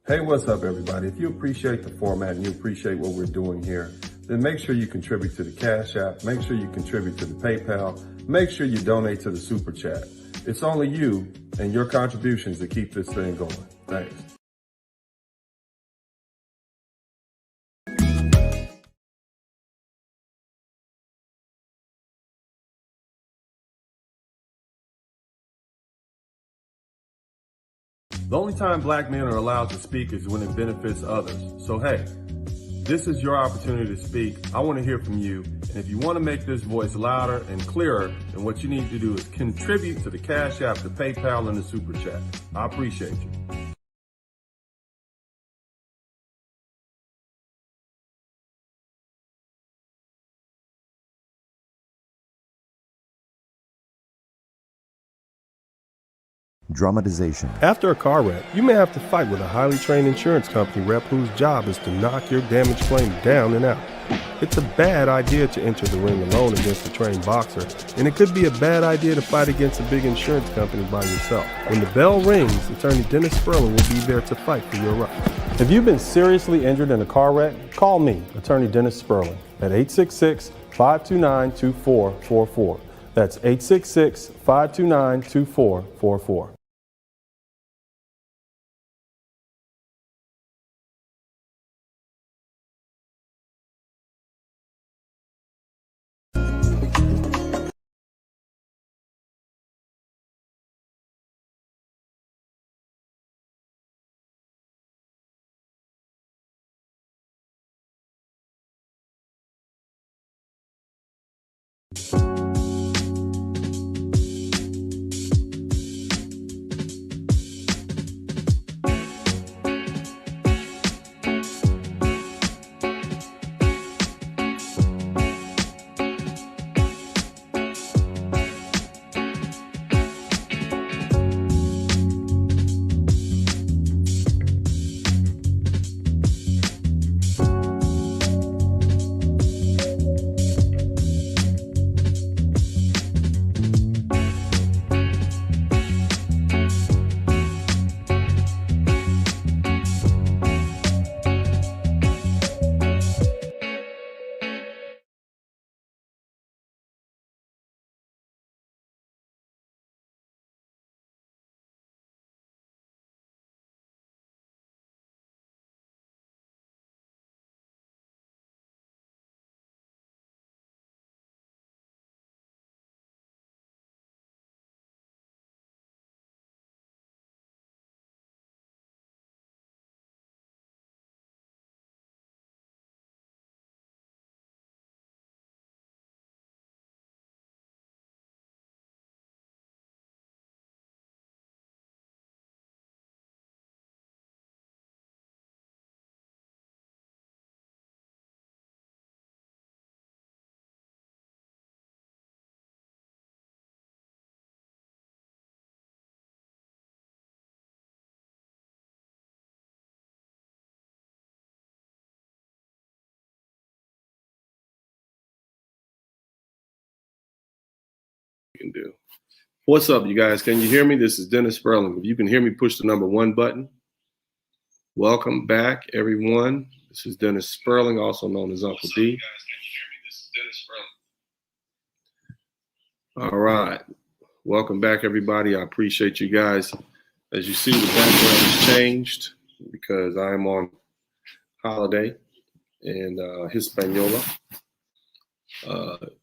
Hey, what's up, everybody? If you appreciate the format and you appreciate what we're doing here, then make sure you contribute to the Cash App, make sure you contribute to the PayPal, make sure you donate to the Super Chat. It's only you and your contributions that keep this thing going. Thanks. The only time black men are allowed to speak is when it benefits others. So hey, this is your opportunity to speak. I want to hear from you. And if you want to make this voice louder and clearer, then what you need to do is contribute to the Cash App, the PayPal, and the Super Chat. I appreciate you. Dramatization. After a car wreck, you may have to fight with a highly trained insurance company rep whose job is to knock your damaged claim down and out. It's a bad idea to enter the ring alone against a trained boxer, and it could be a bad idea to fight against a big insurance company by yourself. When the bell rings, attorney Dennis Sperling will be there to fight for your rights. If you've been seriously injured in a car wreck, call me, attorney Dennis Sperling, at 866-529-2444. That's 866-529-2444. Can do. What's up, you guys? Can you hear me? This is Dennis Sperling. If you can hear me, push the number 1 button. Welcome back, everyone. This is Dennis Sperling, also known as Uncle D. All right. Welcome back, everybody. I appreciate you guys. As you see, the background has changed because I'm on holiday in Hispaniola.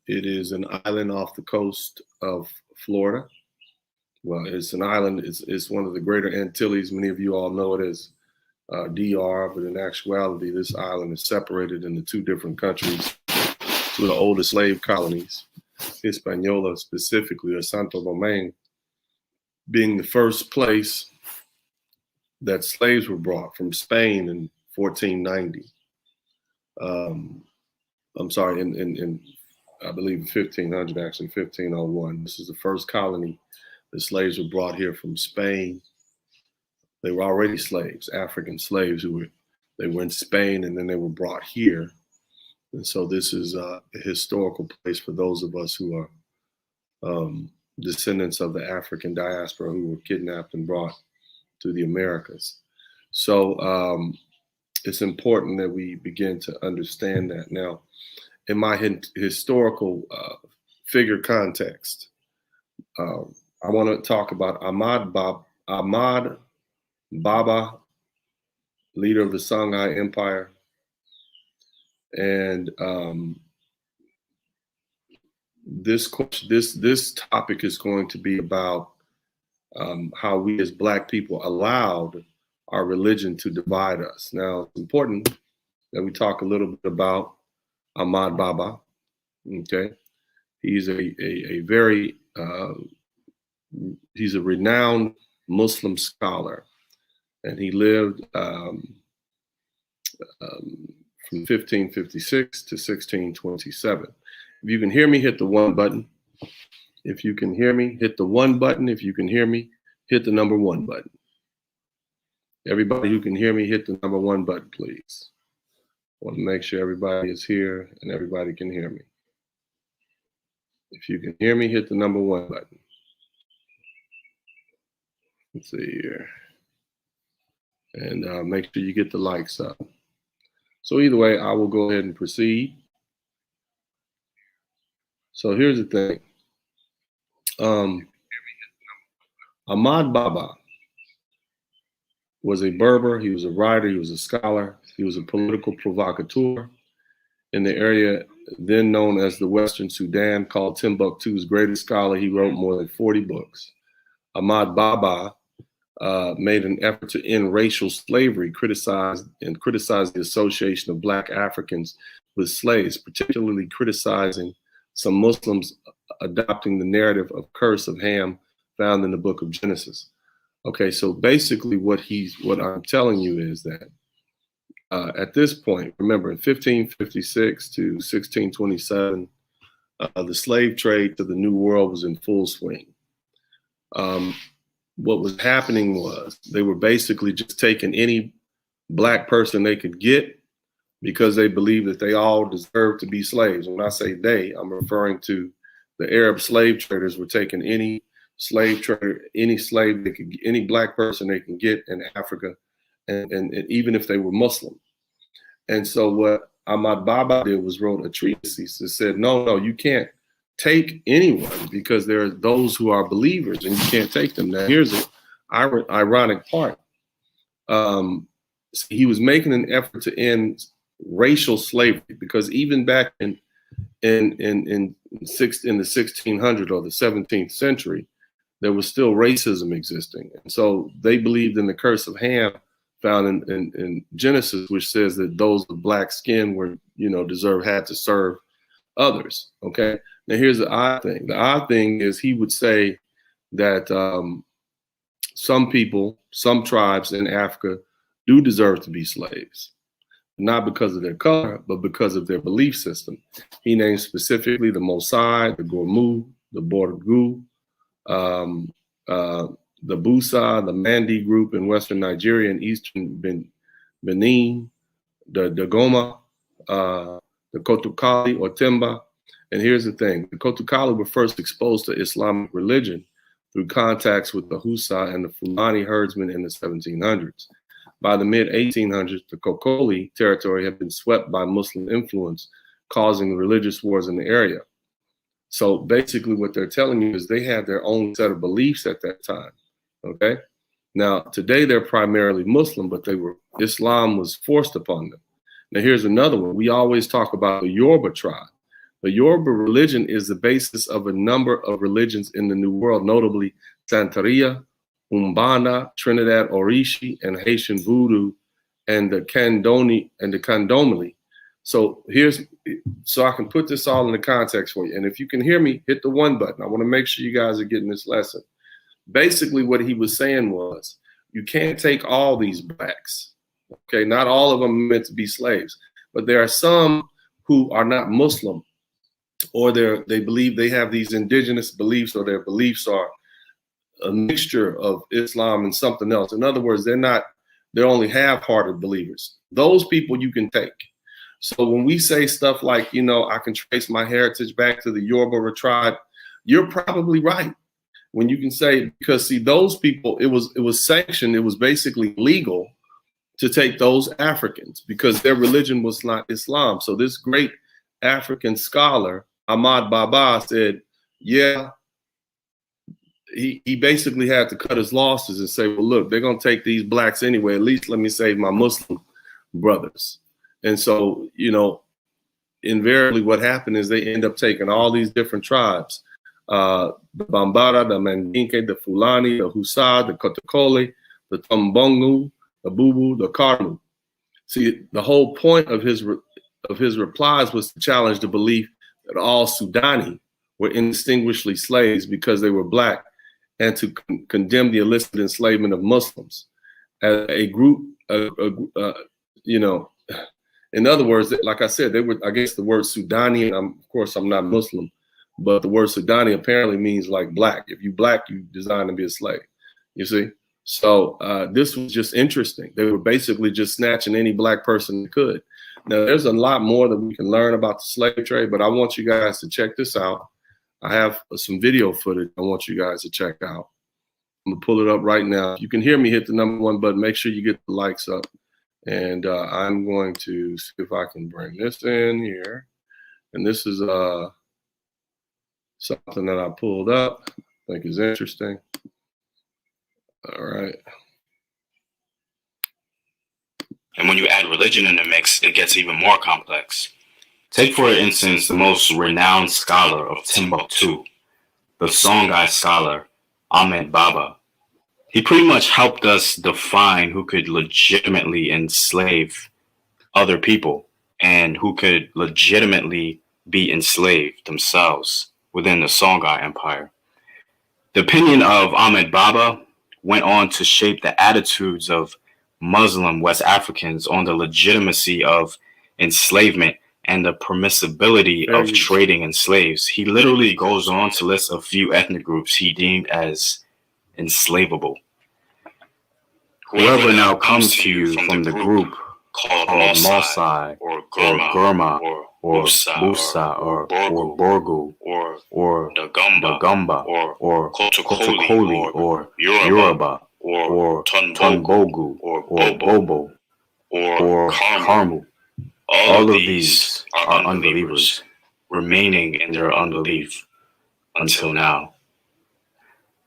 It is an island off the coast of Florida. Well, it's an island. It's one of the Greater Antilles. Many of you all know it as DR, but in actuality, this island is separated into 2 different countries, 2 of the oldest slave colonies. Hispaniola specifically, or Santo Domingue, being the first place that slaves were brought from Spain in 1490. I'm sorry, in I believe 1500, actually 1501. This is the first colony. The slaves were brought here from Spain. They were already slaves, African slaves they were in Spain, and then they were brought here. And so this is a historical place for those of us who are descendants of the African diaspora who were kidnapped and brought to the Americas. So it's important that we begin to understand that. Now, in my historical figure context, I want to talk about Ahmad Baba, leader of the Songhai Empire. And this topic is going to be about how we as Black people allowed our religion to divide us. Now, it's important that we talk a little bit about Ahmad Baba. Okay, he's a very he's a renowned Muslim scholar, and he lived from 1556 to 1627. If you can hear me, hit the 1 button. If you can hear me, hit the 1 button. If you can hear me, hit the number 1 button. Everybody who can hear me, hit the number 1 button, please. I want to make sure everybody is here and everybody can hear me. If you can hear me, hit the number 1 button. Let's see here. And make sure you get the likes up. So either way, I will go ahead and proceed. So here's the thing. Ahmad Baba was a Berber. He was a writer. He was a scholar. He was a political provocateur in the area then known as the Western Sudan, called Timbuktu's greatest scholar. He wrote more than 40 books. Ahmad Baba made an effort to end racial slavery, criticized the association of Black Africans with slaves, particularly criticizing some Muslims adopting the narrative of curse of Ham found in the book of Genesis. Okay, so basically what I'm telling you is that at this point, remember in 1556 to 1627, the slave trade to the New World was in full swing. What was happening was they were basically just taking any Black person they could get because they believed that they all deserved to be slaves. When I say they, I'm referring to the Arab slave traders were taking any slave trader, any slave they could, any Black person they can get in Africa, and even if they were Muslim. And so what Ahmad Baba did was wrote a treatise that said, no, you can't take anyone because there are those who are believers and you can't take them. Now, here's the ironic part. He was making an effort to end racial slavery because even back in the 1600s or the 17th century, there was still racism existing. And so they believed in the curse of Ham found in Genesis, which says that those with Black skin were, had to serve others. Okay. Now here's the odd thing. The odd thing is he would say that some people, some tribes in Africa do deserve to be slaves, not because of their color, but because of their belief system. He named specifically the Mosai, the Gormu, the Borgu, the Busa, the Mandi group in Western Nigeria and Eastern Benin, the Dagoma, the Kotukali or Timba. And here's the thing, the Kotukali were first exposed to Islamic religion through contacts with the Husa and the Fulani herdsmen in the 1700s. By the mid-1800s, the Kokoli territory had been swept by Muslim influence, causing religious wars in the area. So basically what they're telling you is they had their own set of beliefs at that time, okay? Now, today they're primarily Muslim, but Islam was forced upon them. Now, here's another one. We always talk about the Yoruba tribe. The Yoruba religion is the basis of a number of religions in the New World, notably Santeria, Umbanda, Trinidad Orishi, and Haitian Voodoo, and the Candomblé. So I can put this all in the context for you. And if you can hear me, hit the 1 button. I want to make sure you guys are getting this lesson. Basically, what he was saying was, you can't take all these Blacks. Okay, not all of them are meant to be slaves, but there are some who are not Muslim, or they believe they have these indigenous beliefs, or their beliefs are a mixture of Islam and something else. In other words, they're only half-hearted believers. Those people you can take. So when we say stuff like, I can trace my heritage back to the Yoruba tribe, you're probably right. When you can say, because see, those people, it was sanctioned, it was basically legal to take those Africans because their religion was not Islam. So this great African scholar, Ahmad Baba, said, yeah, he basically had to cut his losses and say, well, look, they're going to take these blacks anyway. At least let me save my Muslim brothers. And so, you know, invariably what happened is they end up taking all these different tribes, the Bambara, the Mandinka, the Fulani, the Husa, the Kotakole, the Tombongu, the Bubu, the Karmu. See, the whole point of his replies was to challenge the belief that all Sudani were indistinguishably slaves because they were black, and to condemn the illicit enslavement of Muslims as a group. You know, in other words, like I said, they were. I guess the word Sudani, and of course I'm not Muslim, but the word Sudani apparently means like black. If you black, you designed to be a slave. You see. So this was just interesting. They were basically just snatching any black person they could. Now, there's a lot more that we can learn about the slave trade, but I want you guys to check this out. I have some video footage I want you guys to check out. I'm going to pull it up right now. If you can hear me, hit the #1 button. Make sure you get the likes up. And I'm going to see if I can bring this in here. And this is something that I pulled up I think is interesting. All right. And when you add religion in the mix, it gets even more complex. Take, for instance, the most renowned scholar of Timbuktu, the Songhai scholar, Ahmad Baba. He pretty much helped us define who could legitimately enslave other people and who could legitimately be enslaved themselves within the Songhai Empire. The opinion of Ahmad Baba went on to shape the attitudes of Muslim West Africans on the legitimacy of enslavement and the permissibility of trading in slaves. He literally goes on to list a few ethnic groups he deemed as enslavable. Whoever now comes to you from the group called Maasai or Gurma or Busa or Borgu or Dagamba or Kotakoli or Yoruba or Tonbogu or Bobo or Karmu. All of these are unbelievers remaining in their unbelief until now.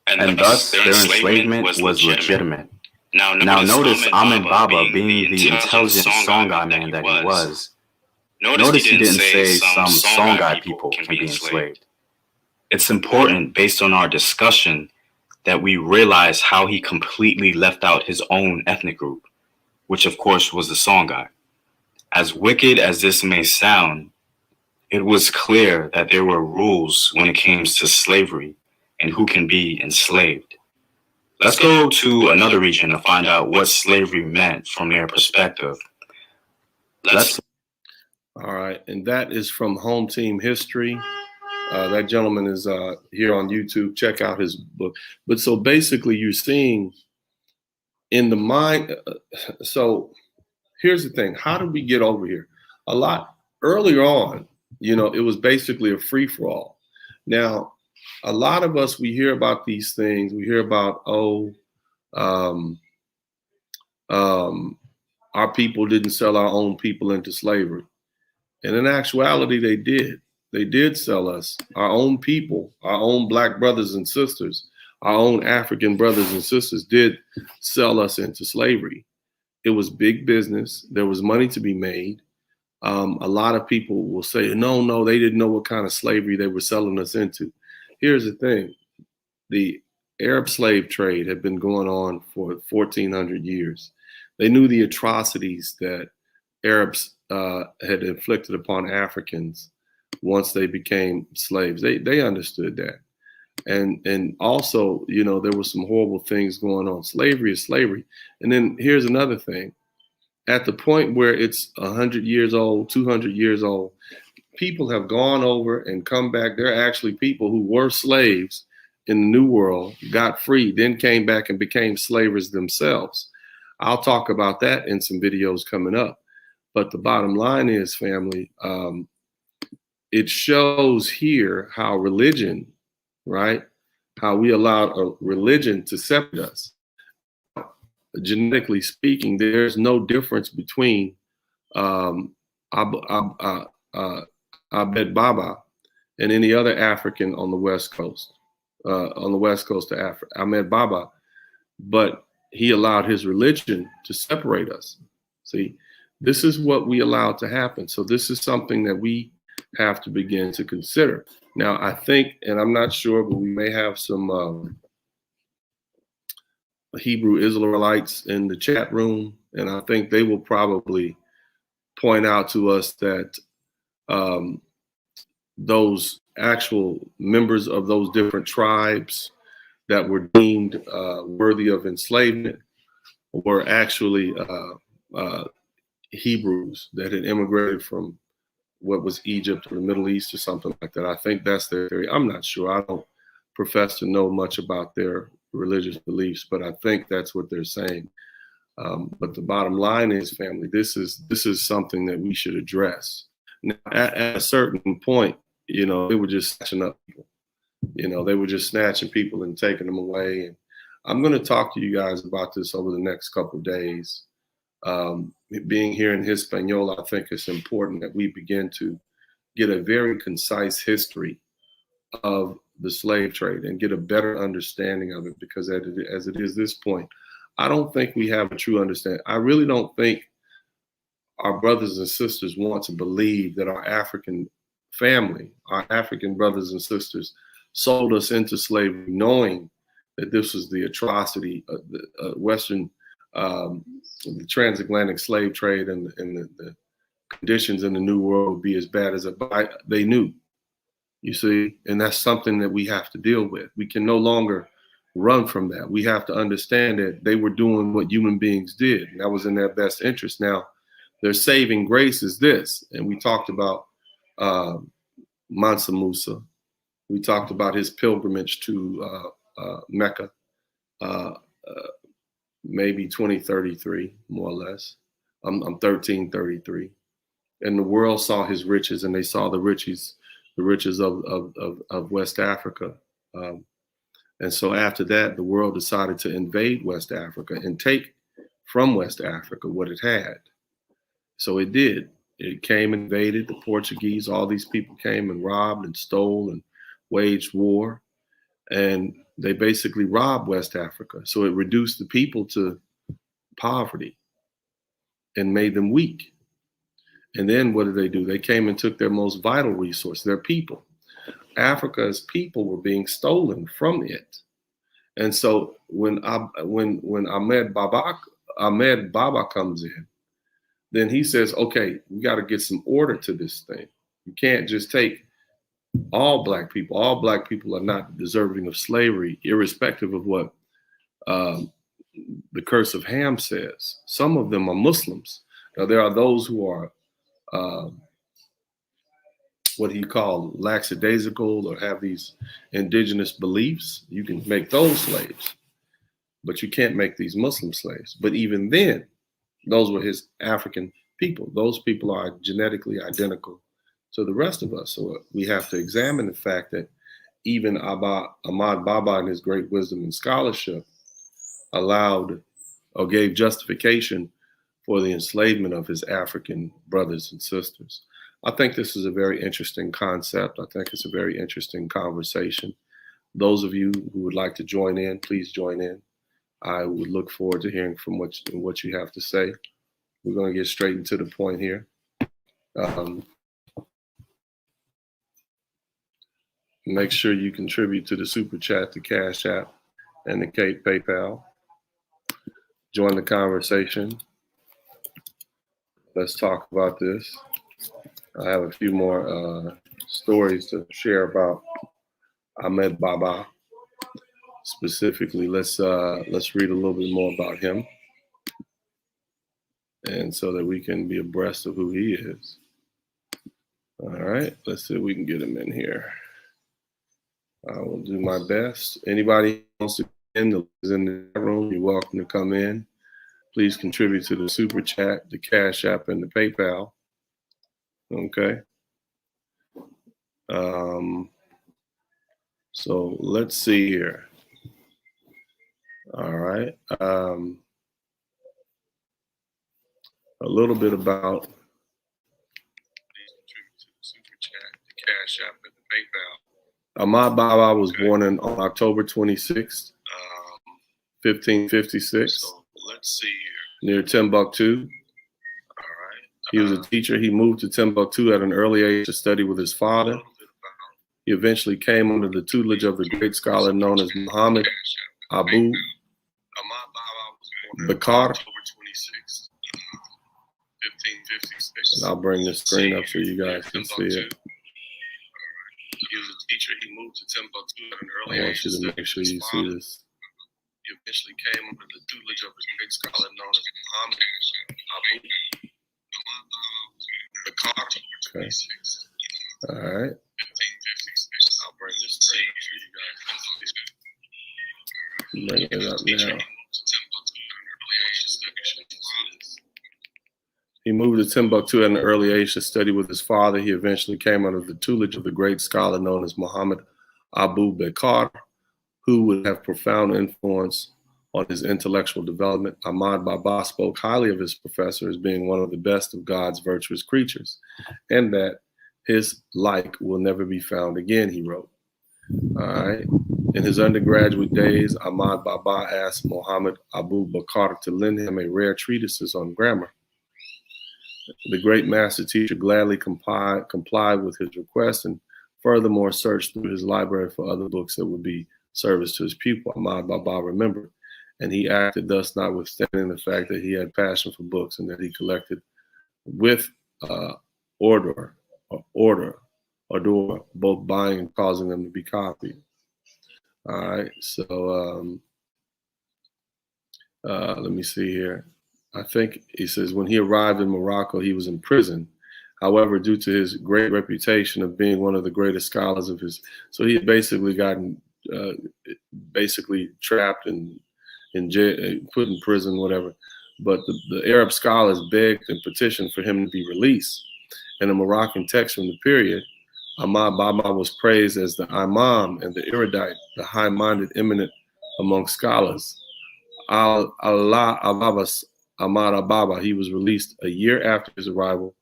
And thus their enslavement was legitimate. Now notice Ahmad Baba, being the intelligent Songhai man that he was, notice he didn't say some Songhai people can be enslaved. It's important, based on our discussion, that we realize how he completely left out his own ethnic group, which of course was the Songhai. As wicked as this may sound, it was clear that there were rules when it came to slavery and who can be enslaved. Let's go to another region to find out what slavery meant from their perspective. All right, and that is from Home Team History. That gentleman is here on YouTube. Check out his book. But so basically you're seeing in the mind, so here's the thing. How did we get over here? A lot earlier on, you know, it was basically a free-for-all. Now, a lot of us, we hear about these things. We hear about, our people didn't sell our own people into slavery. And in actuality, they did. They did sell us, our own people, our own black brothers and sisters, our own African brothers and sisters did sell us into slavery. It was big business. There was money to be made. A lot of people will say, no, they didn't know what kind of slavery they were selling us into. Here's the thing. The Arab slave trade had been going on for 1,400 years. They knew the atrocities that Arabs had inflicted upon Africans once they became slaves. They understood that. And also, you know, there were some horrible things going on. Slavery is slavery. And then here's another thing. At the point where it's 100 years old, 200 years old, people have gone over and come back. There are actually people who were slaves in the New World, got free, then came back and became slavers themselves. I'll talk about that in some videos coming up. But the bottom line is, family, it shows here how religion, right? How we allowed a religion to separate us. genetically speaking, there's no difference between um, Ahmed Baba and any other African on the West Coast, of Africa, Ahmed Baba, but he allowed his religion to separate us. See, this is what we allowed to happen. So this is something that we have to begin to consider. Now, I think, and I'm not sure, but we may have some Hebrew Israelites in the chat room, and I think they will probably point out to us that those actual members of those different tribes that were deemed worthy of enslavement were actually Hebrews that had immigrated from what was Egypt or the Middle East or something like that. I think that's their theory. I'm not sure. I don't profess to know much about their religious beliefs, but I think that's what they're saying. But the bottom line is, family, this is something that we should address. Now, at a certain point, they were just snatching up people. They were just snatching people and taking them away. And I'm going to talk to you guys about this over the next couple of days. Being here in Hispaniola, I think it's important that we begin to get a very concise history of the slave trade and get a better understanding of it, because as it is this point, I don't think we have a true understanding. I really don't think our brothers and sisters want to believe that our African family, our African brothers and sisters, sold us into slavery, knowing that this was the atrocity of the Western, the transatlantic slave trade, and the conditions in the New World would be as bad as they knew. You see, and that's something that we have to deal with. We can no longer run from that. We have to understand that they were doing what human beings did, and that was in their best interest. Now, their saving grace is this, and we talked about Mansa Musa. We talked about his pilgrimage to Mecca, maybe 2033, more or less. I'm 1333, and the world saw his riches, and they saw the riches of West Africa. And so after that, the world decided to invade West Africa and take from West Africa what it had. So it did. It came, invaded the Portuguese. All these people came and robbed and stole and waged war. And they basically robbed West Africa. So it reduced the people to poverty and made them weak. And then what did they do? They came and took their most vital resource, their people. Africa's people were being stolen from it. And so when Ahmed Baba comes in, then he says, okay, we got to get some order to this thing. You can't just take all black people. All black people are not deserving of slavery, irrespective of what the curse of Ham says. Some of them are Muslims. Now, there are those who are what he called lackadaisical or have these indigenous beliefs. You can make those slaves, but you can't make these Muslim slaves. But even then, those were his African people. Those people are genetically identical to the rest of us. So we have to examine the fact that even Ahmad Baba, in his great wisdom and scholarship, allowed or gave justification for the enslavement of his African brothers and sisters. I think this is a very interesting concept. I think it's a very interesting conversation. Those of you who would like to join in, please join in. I would look forward to hearing from what you have to say. We're going to get straight into the point here. Make sure you contribute to the Super Chat, the Cash App, and the PayPal. Join the conversation. Let's talk about this. I have a few more stories to share about Ahmed Baba. Specifically, let's read a little bit more about him, and so that we can be abreast of who he is. All right, let's see if we can get him in here. I will do my best. Anybody wants to get in the room, you're welcome to come in. Please contribute to the Super Chat, the Cash App, and the PayPal. Okay. So let's see here. All right. a little bit about the super chat, the Cash App, and the PayPal. Ahmad Baba was born on October 26th, 1556. So let's see here. Near Timbuktu. All right. He was a teacher. He moved to Timbuktu at an early age to study with his father. He eventually came under the tutelage of the great scholar known as Muhammad Abu Bakr. And I'll bring the screen up so you guys can see it. He was a teacher. He moved to Timbuktu at an early age. I want you to make sure you see this. He eventually came under the tutelage of a great scholar known as Muhammad Abu Bakr. Okay. All right. I'll bring this screen up so you guys can see it. Bring it up now. He moved to Timbuktu at an early age to study with his father. He eventually came under the tutelage of the great scholar known as Muhammad Abu Bakr, who would have profound influence on his intellectual development. Ahmad Baba spoke highly of his professor as being one of the best of God's virtuous creatures, and that his like will never be found again, he wrote. All right. In his undergraduate days, Ahmad Baba asked Muhammad Abu Bakr to lend him a rare treatise on grammar. The great master teacher gladly complied with his request and furthermore searched through his library for other books that would be service to his pupil. Ahmad Baba remembered, and he acted thus notwithstanding the fact that he had passion for books and that he collected with order, both buying and causing them to be copied. All right, so let me see here. I think he says when he arrived in Morocco, he was in prison. However, due to his great reputation of being one of the greatest scholars of his, so he had basically gotten trapped and in jail, put in prison, whatever. But the Arab scholars begged and petitioned for him to be released. In a Moroccan text from the period, Ahmad Baba was praised as the Imam and the erudite, the high-minded, eminent among scholars. Ahmad Baba, he was released a year after his arrival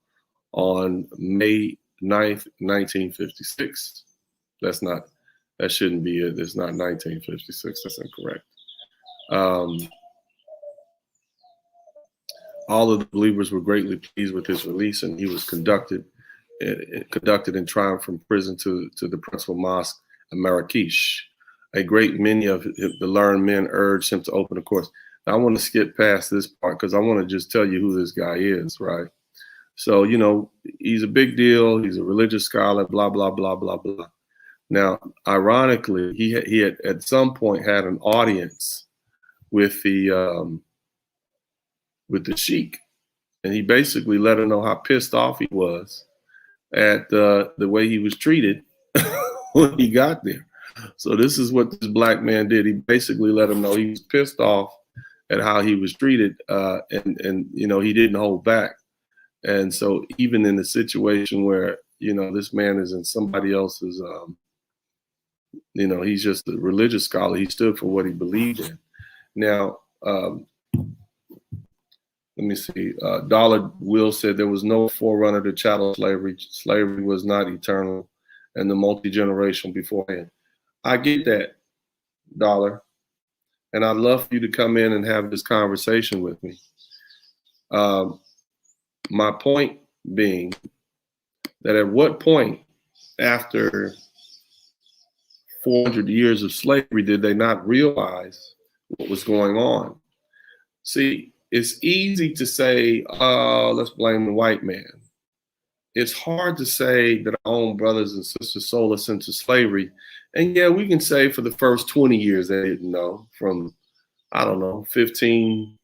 on May 9th, 1956. That shouldn't be it. It's not 1956. That's incorrect. All of the believers were greatly pleased with his release, and he was conducted in triumph from prison to the principal mosque in Marrakesh. A great many of the learned men urged him to open a course. Now, I want to skip past this part because I want to just tell you who this guy is, right? So, you know, he's a big deal. He's a religious scholar, blah, blah, blah, blah, blah. Now, ironically, he had at some point had an audience with the sheik, and he basically let her know how pissed off he was at the way he was treated when he got there. So this is what this black man did. He basically let him know he was pissed off at how he was treated, and you know, he didn't hold back. And so even in a situation where, you know, this man is in somebody else's, you know, he's just a religious scholar, he stood for what he believed in. Now, let me see. Dollar Will said there was no forerunner to chattel slavery. Slavery was not eternal, and the multi-generational beforehand. I get that, Dollar, and I'd love for you to come in and have this conversation with me. My point being that at what point after 400 years of slavery did they not realize what was going on? See, it's easy to say, oh, let's blame the white man. It's hard to say that our own brothers and sisters sold us into slavery. And yeah, we can say for the first 20 years they didn't know. From, I don't know, 15,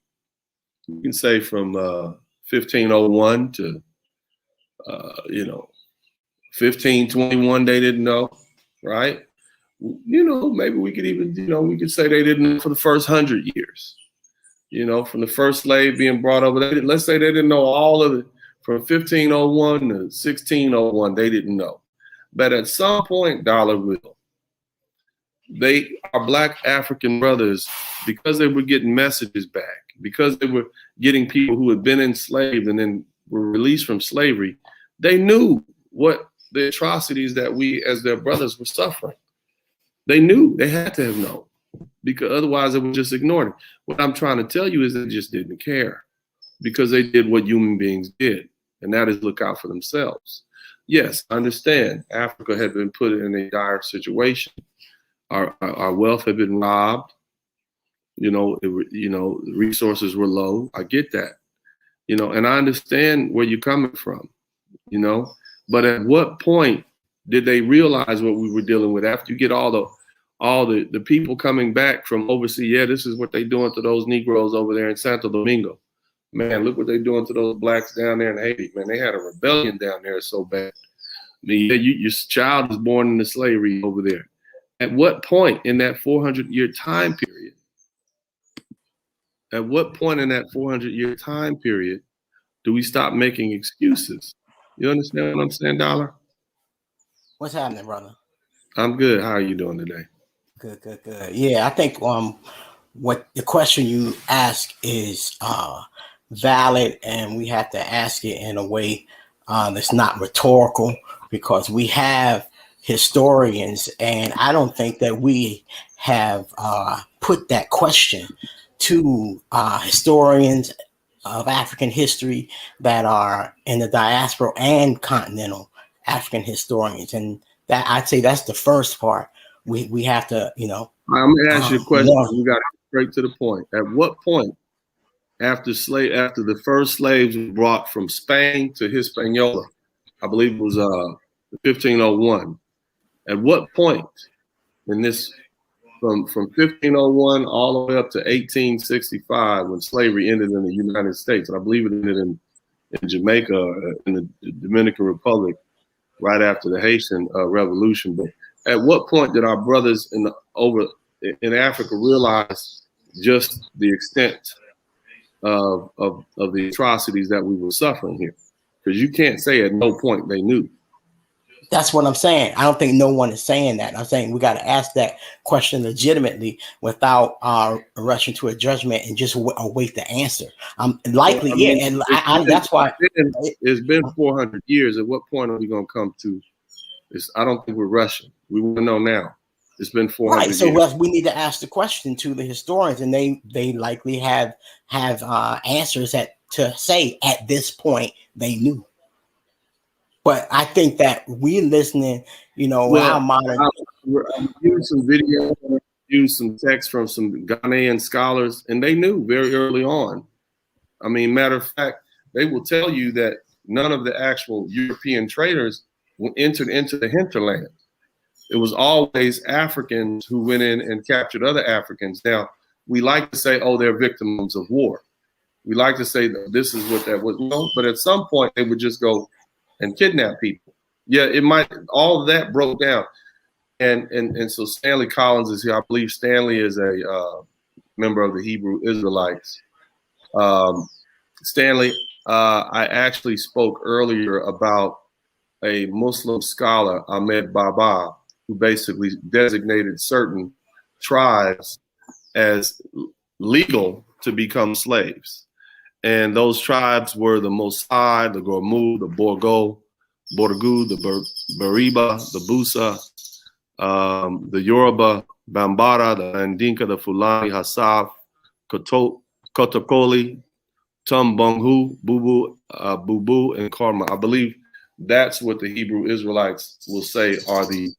you can say from 1501 to, you know, 1521 they didn't know, right? You know, maybe we could even, you know, we could say they didn't know for the first 100 years. You know, from the first slave being brought over, let's say they didn't know all of it from 1501 to 1601, they didn't know. But at some point, Dollar will. Our black African brothers, because they were getting messages back, because they were getting people who had been enslaved and then were released from slavery, they knew what the atrocities that we as their brothers were suffering. They knew, they had to have known, because otherwise they would just ignore it. What I'm trying to tell you is they just didn't care, because they did what human beings did, and that is look out for themselves. Yes, I understand Africa had been put in a dire situation. Our wealth had been robbed. Resources were low. I get that, and I understand where you're coming from, but at what point did they realize what we were dealing with? After you get all the people coming back from overseas, yeah, this is what they're doing to those Negroes over there in Santo Domingo. Man, look what they're doing to those blacks down there in Haiti. Man, they had a rebellion down there so bad. I mean, your child is born into slavery over there. At what point in that 400-year time period? At what point in that 400-year time period do we stop making excuses? You understand what I'm saying, Dollar? What's happening, brother? I'm good. How are you doing today? Good. Yeah, I think what the question you ask is valid, and we have to ask it in a way that's not rhetorical, because we have historians, and I don't think that we have put that question to historians of African history that are in the diaspora and continental African historians. And that, I'd say, that's the first part. We have to, I'm gonna ask you a question. You got straight to the point. At what point, after the first slaves were brought from Spain to Hispaniola, I believe it was 1501. At what point in this, from 1501 all the way up to 1865, when slavery ended in the United States, and I believe it ended in Jamaica, in the Dominican Republic, right after the Haitian Revolution. But at what point did our brothers in Africa realize just the extent of the atrocities that we were suffering here? Because you can't say at no point they knew. That's what I'm saying. I don't think no one is saying that. I'm saying we got to ask that question legitimately without rushing to a judgment and just await the answer. Likely, yeah, and that's why it's been 400 years. At what point are we going to come to this? I don't think we're rushing. We want to know now. It's been 400 years. Right, so we need to ask the question to the historians, and they likely have answers to say at this point they knew. But I think that we're listening, our modern. I'm using some video, use some text from some Ghanaian scholars, and they knew very early on. I mean, matter of fact, they will tell you that none of the actual European traders entered into the hinterland. It was always Africans who went in and captured other Africans. Now, we like to say, oh, they're victims of war. We like to say that this is what that was. No, but at some point, they would just go and kidnap people. Yeah, it might, all of that broke down. And so Stanley Collins is here. I believe Stanley is a member of the Hebrew Israelites. Stanley, I actually spoke earlier about a Muslim scholar, Ahmad Baba, who basically designated certain tribes as legal to become slaves. And those tribes were the Mosai, the Gormu, the Borgu, the Bariba, the Busa, the Yoruba, Bambara, the Andinka, the Fulani, Hassaf, Kotokoli, Tumbunghu, Bubu, and Karma. I believe that's what the Hebrew Israelites will say are the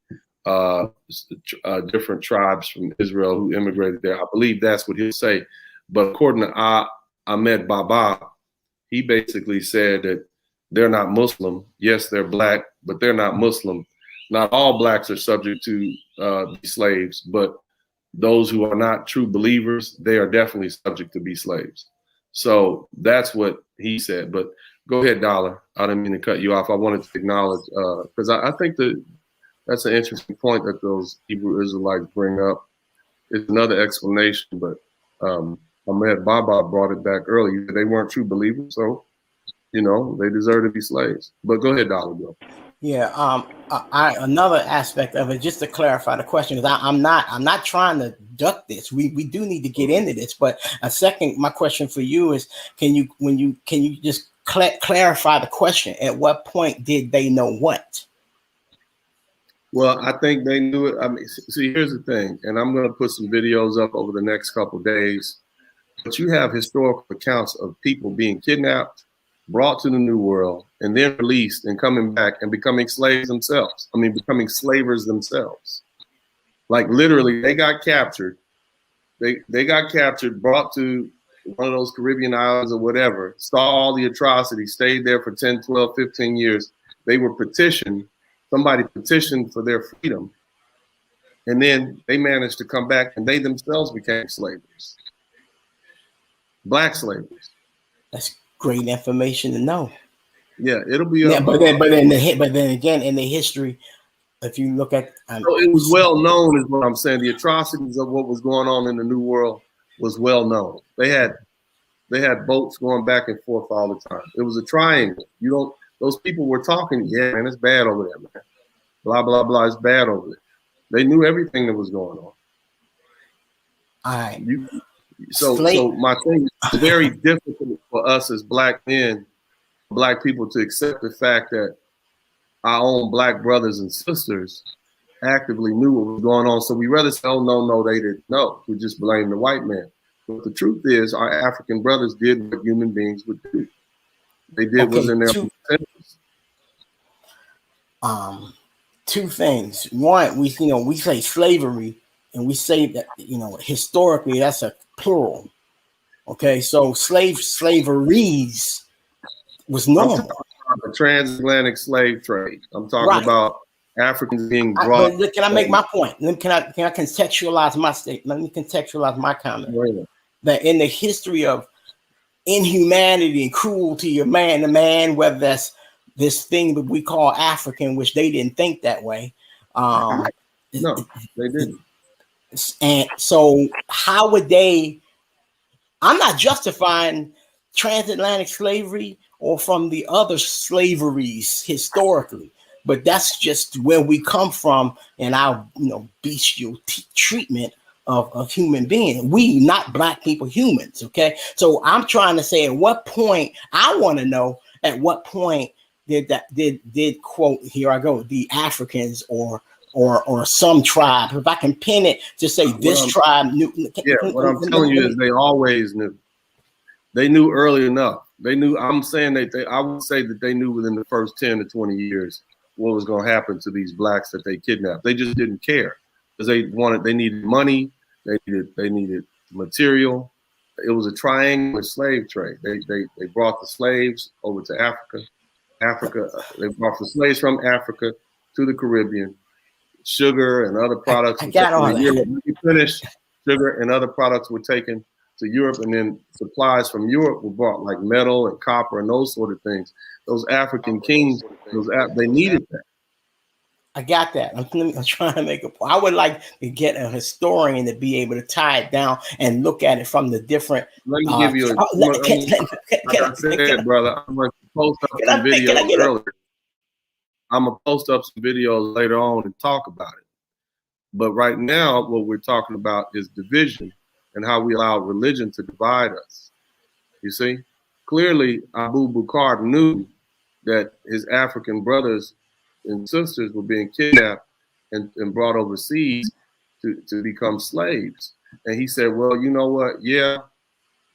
different tribes from Israel who immigrated there. I believe that's what he'll say. But according to Ahmed Baba, he basically said that they're not Muslim. Yes, they're black, but they're not Muslim. Not all blacks are subject to be slaves, but those who are not true believers, they are definitely subject to be slaves. So that's what he said. But go ahead, Dollar. I didn't mean to cut you off. I wanted to acknowledge, because I think that's an interesting point that those Hebrew Israelites bring up. It's another explanation, but Ahmed Baba brought it back earlier. They weren't true believers, so they deserve to be slaves. But go ahead, Dollar. Go. Yeah. Another aspect of it, just to clarify the question, because I'm not trying to duck this. We do need to get into this. But my question for you is, can you just clarify the question? At what point did they know what? Well, I think they knew it. I mean, see, here's the thing, and I'm going to put some videos up over the next couple of days. But you have historical accounts of people being kidnapped, brought to the New World, and then released and coming back and becoming slaves themselves. I mean, becoming slavers themselves. Like literally, they got captured. They got captured, brought to one of those Caribbean islands or whatever, saw all the atrocities, stayed there for 10, 12, 15 years. They were petitioned. Somebody petitioned for their freedom. And then they managed to come back and they themselves became slavers. Black slavers. That's great information to know. Yeah, it'll be. But then again, in the history, if you look at, so it was well known, is what I'm saying. The atrocities of what was going on in the New World was well known. They had boats going back and forth all the time. It was a triangle. Those people were talking. Yeah, man, it's bad over there, man. Blah blah blah. It's bad over there. They knew everything that was going on. All right. So my thing is, it's very difficult for us as black men, black people, to accept the fact that our own black brothers and sisters actively knew what was going on. So we rather say, oh, no, they didn't know. We just blame the white man. But the truth is, our African brothers did what human beings would do. They did what's in their potentials. Two things. One, we say slavery, and we say that, historically that's a plural. Okay, so slaveries was normal. The transatlantic slave trade. I'm talking about Africans being brought. Can I make my point? Can I contextualize my statement? Let me contextualize my comment. Right. That in the history of inhumanity and cruelty of man to man, whether that's this thing that we call African, which they didn't think that way. No, they didn't. And so how would they? I'm not justifying transatlantic slavery or from the other slaveries historically, but that's just where we come from in our bestial treatment of human beings. We, not black people, humans. Okay, so I'm trying to say, at what point, I want to know at what point did quote, here I go, the Africans or some tribe, if I can pin it to say this tribe knew. What I'm telling you is they always knew. They knew early enough. They knew. I'm saying that I would say that they knew within the first 10 to 20 years what was going to happen to these blacks that they kidnapped. They just didn't care because they needed money. They needed material. It was a triangular slave trade. They brought the slaves over to Africa. They brought the slaves from Africa to the Caribbean. Sugar and other products. I got all that. When you finish, sugar and other products were taken to Europe, and then supplies from Europe were brought, like metal and copper and those sort of things. Those African kings, they needed that. I got that. I'm trying to make a point. I would like to get a historian to be able to tie it down and look at it from the different. Let me give you a. Like I said, brother, I'm going to post up some videos earlier. I'm going to post up some videos later on and talk about it. But right now, what we're talking about is division and how we allow religion to divide us. You see, clearly Abu Bakr knew that his African brothers and sisters were being kidnapped and brought overseas to become slaves. And he said, well, you know what? Yeah,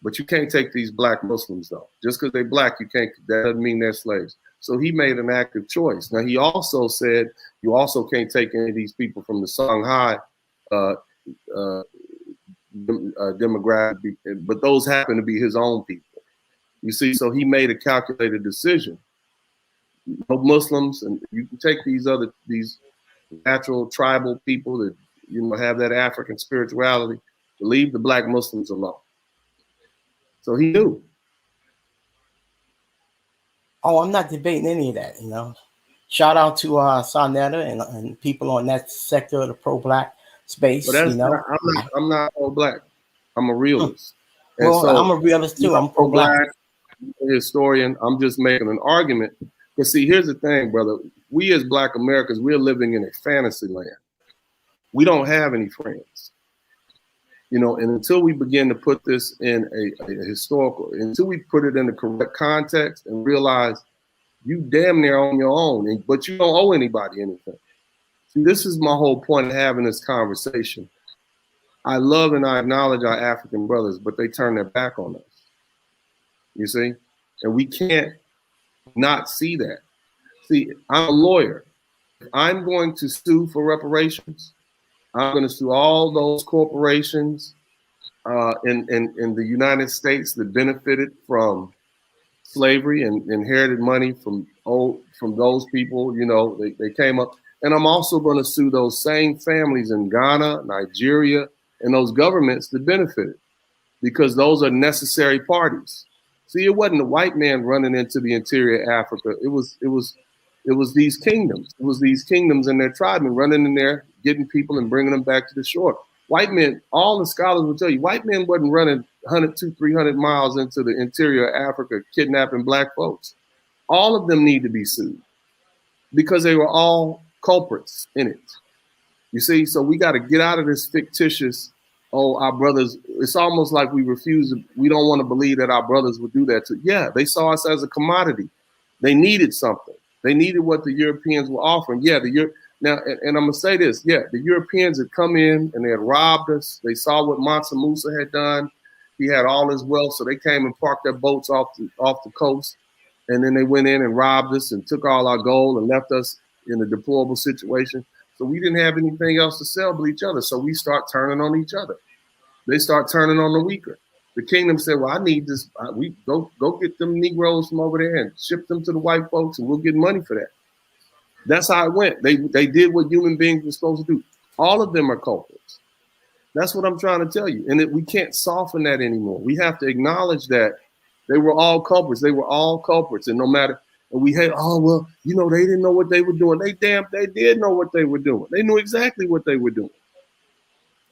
but you can't take these black Muslims though. Just because they're black, that doesn't mean they're slaves. So he made an active choice. Now, he also said you also can't take any of these people from the Songhai demographic, but those happen to be his own people. You see, so he made a calculated decision. No Muslims, and you can take these natural tribal people that have that African spirituality, leave the black Muslims alone. So he knew. Oh, I'm not debating any of that, Shout out to Sonetta and people on that sector of the pro-black space. But I'm not pro-black. I'm a realist. Well, so, I'm a realist too. I'm pro-black. Historian. I'm just making an argument. Because see, here's the thing, brother. We as black Americans, we're living in a fantasy land. We don't have any friends. You know, and until we begin to put this in a historical, until we put it in the correct context and realize you damn near on your own, but you don't owe anybody anything. See, this is my whole point of having this conversation. I love and I acknowledge our African brothers, but they turn their back on us. You see? And we can't not see that. See, I'm a lawyer. If I'm going to sue for reparations, I'm going to sue all those corporations in the United States that benefited from slavery and inherited money from those people. You know, they came up. And I'm also going to sue those same families in Ghana, Nigeria, and those governments that benefited, because those are necessary parties. See, it wasn't the white man running into the interior Africa. It was these kingdoms. It was these kingdoms and their tribesmen running in there, getting people and bringing them back to the shore. White men, all the scholars will tell you, white men wasn't running 100, 200, 300 miles into the interior Africa, kidnapping black folks. All of them need to be sued because they were all culprits in it. You see, so we got to get out of this fictitious, oh, our brothers, it's almost like we don't want to believe that our brothers would do that to. Yeah, they saw us as a commodity. They needed something. They needed what the Europeans were offering. Yeah, now, and I'm going to say this. Yeah, the Europeans had come in and they had robbed us. They saw what Mansa Musa had done. He had all his wealth, so they came and parked their boats off the coast. And then they went in and robbed us and took all our gold and left us in a deplorable situation. So we didn't have anything else to sell but each other. So we start turning on each other. They start turning on the weaker. The kingdom said, well, I need this. We go get them Negroes from over there and ship them to the white folks and we'll get money for that. That's how it went. They did what human beings were supposed to do. All of them are culprits. That's what I'm trying to tell you. And we can't soften that anymore. We have to acknowledge that they were all culprits. They were all culprits. And no matter, and we had, oh, well, you know, they didn't know what they were doing. They did know what they were doing. They knew exactly what they were doing.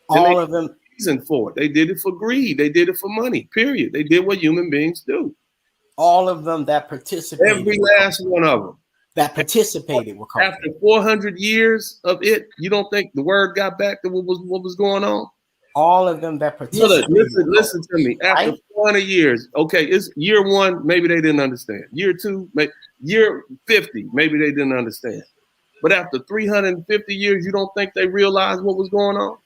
All of them. Reason for it. They did it for greed. They did it for money, period. They did what human beings do. All of them that participated. Every last one of them. That participated were culprits. After 400 years of it, you don't think the word got back to what was going on? All of them that participated. Listen to me. After 400 years, okay, it's year one, maybe they didn't understand. Year two, year 50, maybe they didn't understand. But after 350 years, you don't think they realized what was going on?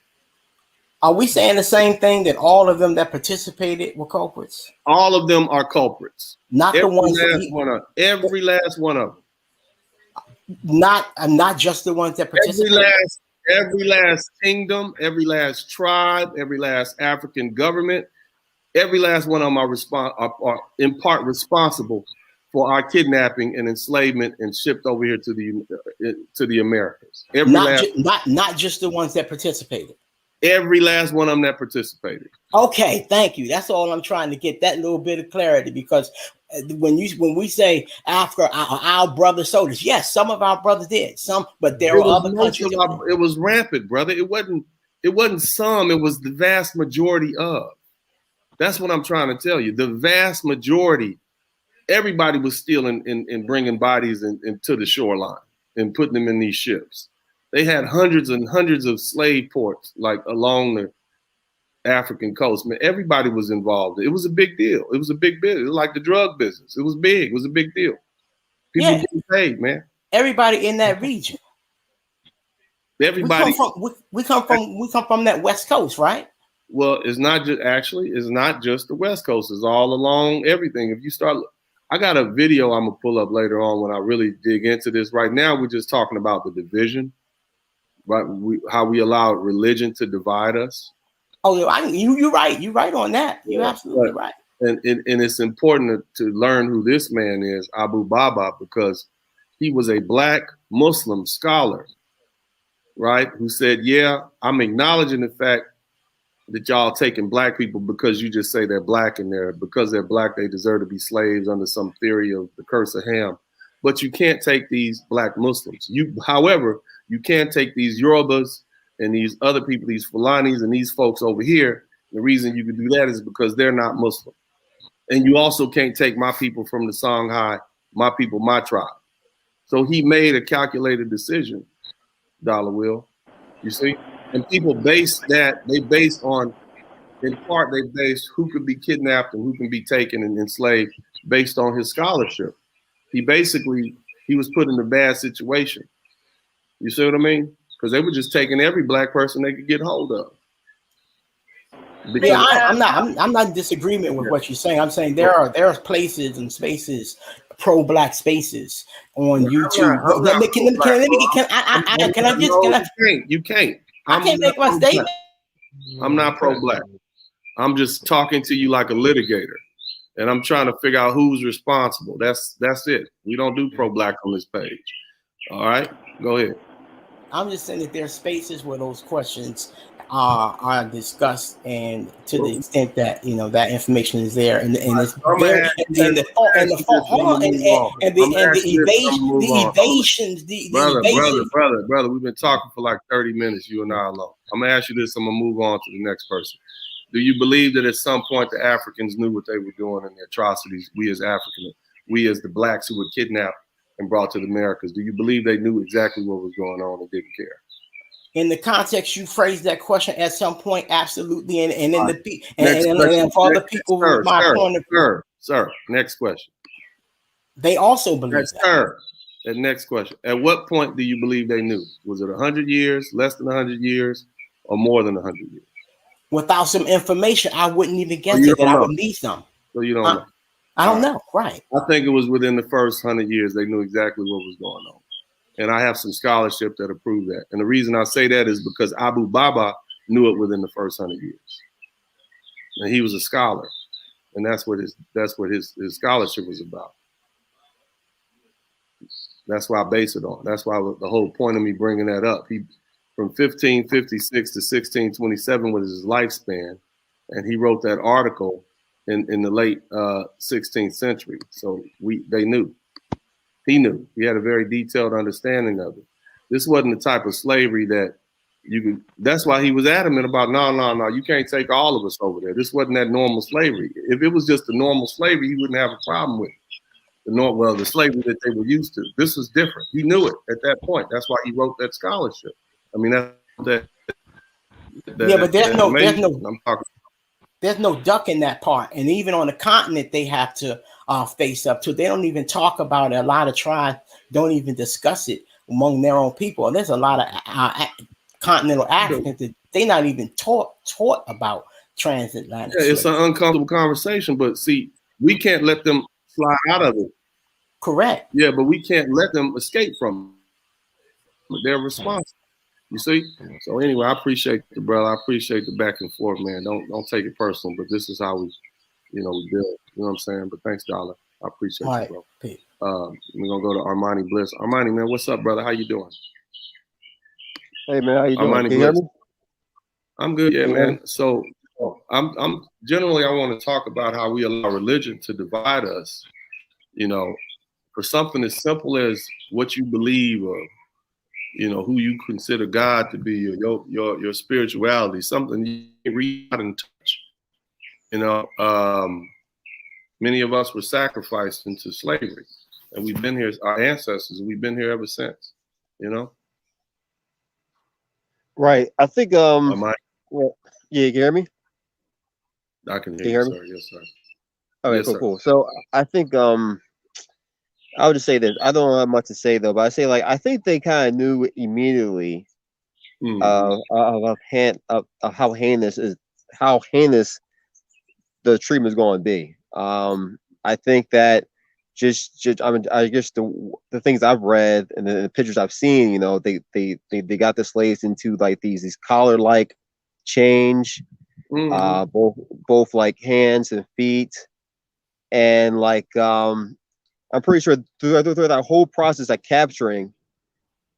Are we saying the same thing, that all of them that participated were culprits? All of them are culprits. Not every the ones every last one of them. Not just the ones that participated. Every last kingdom, every last tribe, every last African government, every last one of them are in part responsible for our kidnapping and enslavement and shipped over here to the Americas. Not just the ones that participated. Every last one of them that participated. Okay, thank you. That's all I'm trying to get, that little bit of clarity, because when we say Africa, our brother soldiers, yes, some of our brothers did, some, but there were other countries. It was rampant, brother. It wasn't some. It was the vast majority of. That's what I'm trying to tell you. The vast majority. Everybody was stealing and bringing bodies into the shoreline and putting them in these ships. They had hundreds and hundreds of slave ports like along the African coast. Man, everybody was involved. It was a big deal. It was a big business. It was like the drug business. It was big. It was a big deal. People getting paid, man. Everybody in that region. Everybody. We come from that West Coast, right? Well, it's not just the West Coast. It's all along everything. If you start, I got a video I'm gonna pull up later on when I really dig into this. Right now, we're just talking about the division. Right, how we allow religion to divide us. Oh, you're right. You're right on that. You're absolutely right. And it's important to learn who this man is, Ahmad Baba, because he was a black Muslim scholar, right? Who said, yeah, I'm acknowledging the fact that y'all taking black people because you just say they're black and because they're black, they deserve to be slaves under some theory of the curse of Ham. But you can't take these black Muslims. However, you can't take these Yorubas and these other people, these Fulanis and these folks over here. The reason you can do that is because they're not Muslim. And you also can't take my people from the Songhai, my people, my tribe. So he made a calculated decision, Dollar Will, you see? And people base on in part, they based who could be kidnapped and who can be taken and enslaved based on his scholarship. He was put in a bad situation. You see what I mean? Because they were just taking every black person they could get hold of. Yeah, I'm not in disagreement with what you're saying. I'm saying there are places and spaces, pro-black spaces on YouTube. You can't. I can't make my statement. I'm not pro-black. I'm just talking to you like a litigator, and I'm trying to figure out who's responsible. That's it. We don't do pro-black on this page. All right, go ahead. I'm just saying that there are spaces where those questions are discussed, and to the extent that that information is there, and the evasions. Brother, we've been talking for like 30 minutes, you and I alone. I'm gonna ask you this. I'm gonna move on to the next person. Do you believe that at some point the Africans knew what they were doing and the atrocities? We as the blacks who were kidnapped and brought to the Americas, do you believe they knew exactly what was going on and didn't care? In the context you phrased that question, at some point, absolutely, and in the for the people, sir. Next question. They also believe that. Sir. The next question. At what point do you believe they knew? Was it 100 years, less than 100 years, or more than 100 years? Without some information, I wouldn't even get to that. I would need some. So you don't know. I don't know. Right. I think it was within the first 100 years they knew exactly what was going on. And I have some scholarship that prove that. And the reason I say that is because Ahmad Baba knew it within the first 100 years. And he was a scholar. And that's what his scholarship was about. That's why I base it on. That's why the whole point of me bringing that up. He, from 1556 to 1627 was his lifespan. And he wrote that article in the late 16th century. So they knew. He knew. He had a very detailed understanding of it. This wasn't the type of slavery that you could. That's why he was adamant about, no, you can't take all of us over there. This wasn't that normal slavery. If it was just a normal slavery, he wouldn't have a problem with it. The slavery that they were used to. This was different. He knew it at that point. That's why he wrote that scholarship. I mean, but there's no ducking that part. And even on the continent, they have to face up to. They don't even talk about it. A lot of tribes don't even discuss it among their own people. And there's a lot of continental Africans that they're not even taught about transatlantic. Yeah, it's an uncomfortable conversation, but see, we can't let them fly out of it. Correct. Yeah, but we can't let them escape from it. They're responsible. You see? So anyway, I appreciate the brother. I appreciate the back and forth, man. Don't take it personal, but this is how we build. You know what I'm saying? But thanks, Dollar. I appreciate it, bro. We're gonna go to Armani Bliss. Armani, man, what's up, brother? How you doing? Hey man, how you doing? Armani Bliss. I'm good, yeah, man. So I'm generally I want to talk about how we allow religion to divide us, for something as simple as what you believe or who you consider God to be, or your spirituality, something you can read and touch. Many of us were sacrificed into slavery, and we've been here, our ancestors, and we've been here ever since, Right. I think, yeah, you hear me? I can hear you, sir. Yes, sir. Okay, yes, cool. So I think, I would just say this. I don't have much to say though, but I say I think they kind of knew immediately of how heinous the treatment is going to be. I think that I guess the things I've read and the pictures I've seen, they got the slaves into these collar-like chains, both hands and feet, and I'm pretty sure through that whole process of capturing,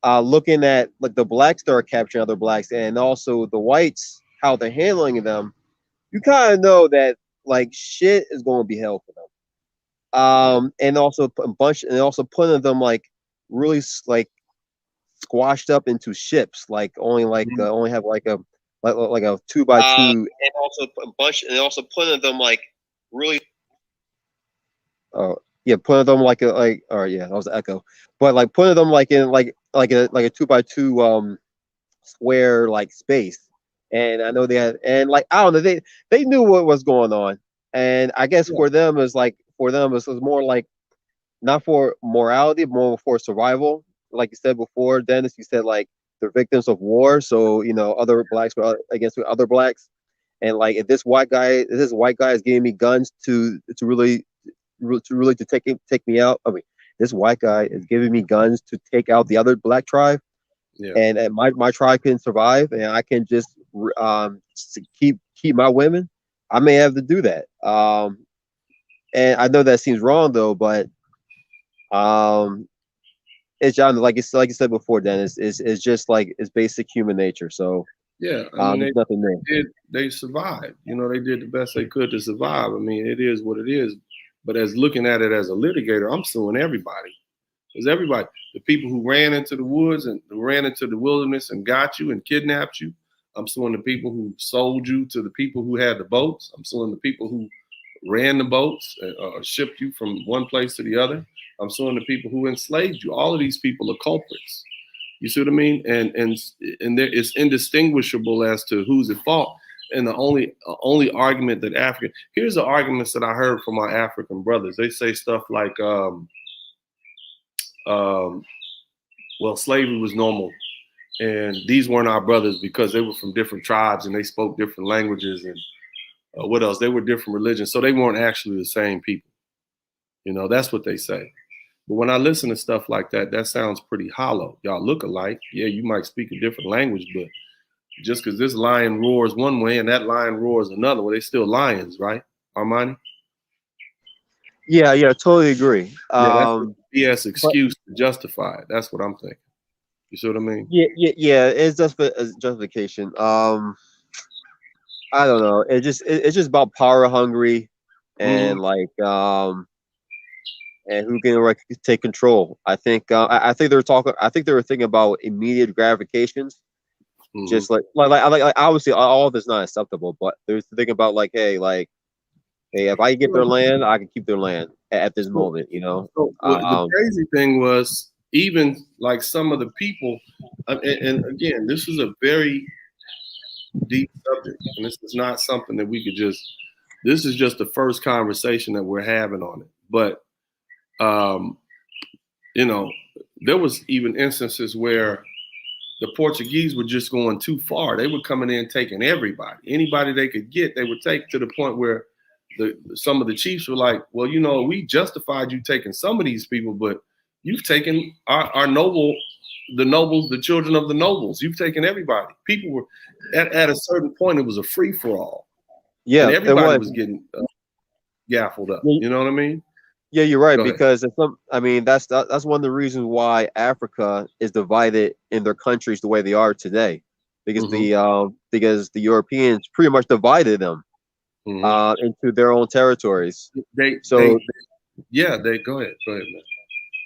looking at the blacks that are capturing other blacks and also the whites, how they're handling them, you kind of know that shit is going to be hell for them. And also putting them really squashed up into ships, only only have a 2x2, and also putting them really. Oh yeah, putting them that was an echo. But putting them in a 2x2 square space, And I know they had, and like I don't know, they knew what was going on, and I guess Yeah. for them it was more like not for morality, more for survival. Like you said before, Dennis, you said like they're victims of war, so you know other blacks were against other blacks, and like if this white guy is giving me guns to really to take me out. I mean, this white guy is giving me guns to take out the other black tribe, Yeah. and my tribe can survive, and I can just keep my women. I may have to do that. And I know that seems wrong though, but it's John, like you said before, Dennis, is just like it's basic human nature. So Yeah, I mean, there's nothing there. they survived. You know, they did the best they could to survive. I mean, it is what it is. But as looking at it as a litigator, I'm suing everybody. Because everybody, the people who ran into the woods and ran into the wilderness and got you and kidnapped you, I'm suing the people who sold you to the people who had the boats. I'm suing the people who ran the boats, shipped you from one place to the other. I'm suing the people who enslaved you. All of these people are culprits. You see what I mean? And there, it's indistinguishable as to who's at fault. And the only argument that here's the arguments that I heard from my African brothers. They say stuff like, well, slavery was normal, and these weren't our brothers because they were from different tribes and they spoke different languages and what else? They were different religions, so they weren't actually the same people. You know, that's what they say. But when I listen to stuff like that, that sounds pretty hollow. Y'all look alike. Yeah, you might speak a different language, but just because this lion roars one way and that lion roars another way, they still lions, right, Armani? Yeah, totally agree. Yeah, that's a BS excuse to justify it. That's what I'm thinking. You see what I mean? Yeah. It's just a justification. I don't know. It's just about power hungry, and like and who can like take control. I think they were talking. I think they were thinking about immediate gratifications. Just like obviously all of it's not acceptable, but they're thinking about like, hey, if I get their land, I can keep their land at this moment, you know. So, the crazy thing was, even like some of the people, and again, this is a very deep subject, and this is not something that we could just. This is just the first conversation that we're having on it, but you know, there was even instances where the Portuguese were just going too far. They were coming in taking anybody they could get, they would take, to the point where some of the chiefs were like, well, you know, we justified you taking some of these people, but you've taken our the nobles, the children of the nobles. You've taken everybody. People were at a certain point, it was a free for all. Yeah, and everybody was getting gaffled up. You know what I mean? Yeah, you're right, because that's one of the reasons why Africa is divided in their countries the way they are today, because the Europeans pretty much divided them into their own territories. They go ahead, man.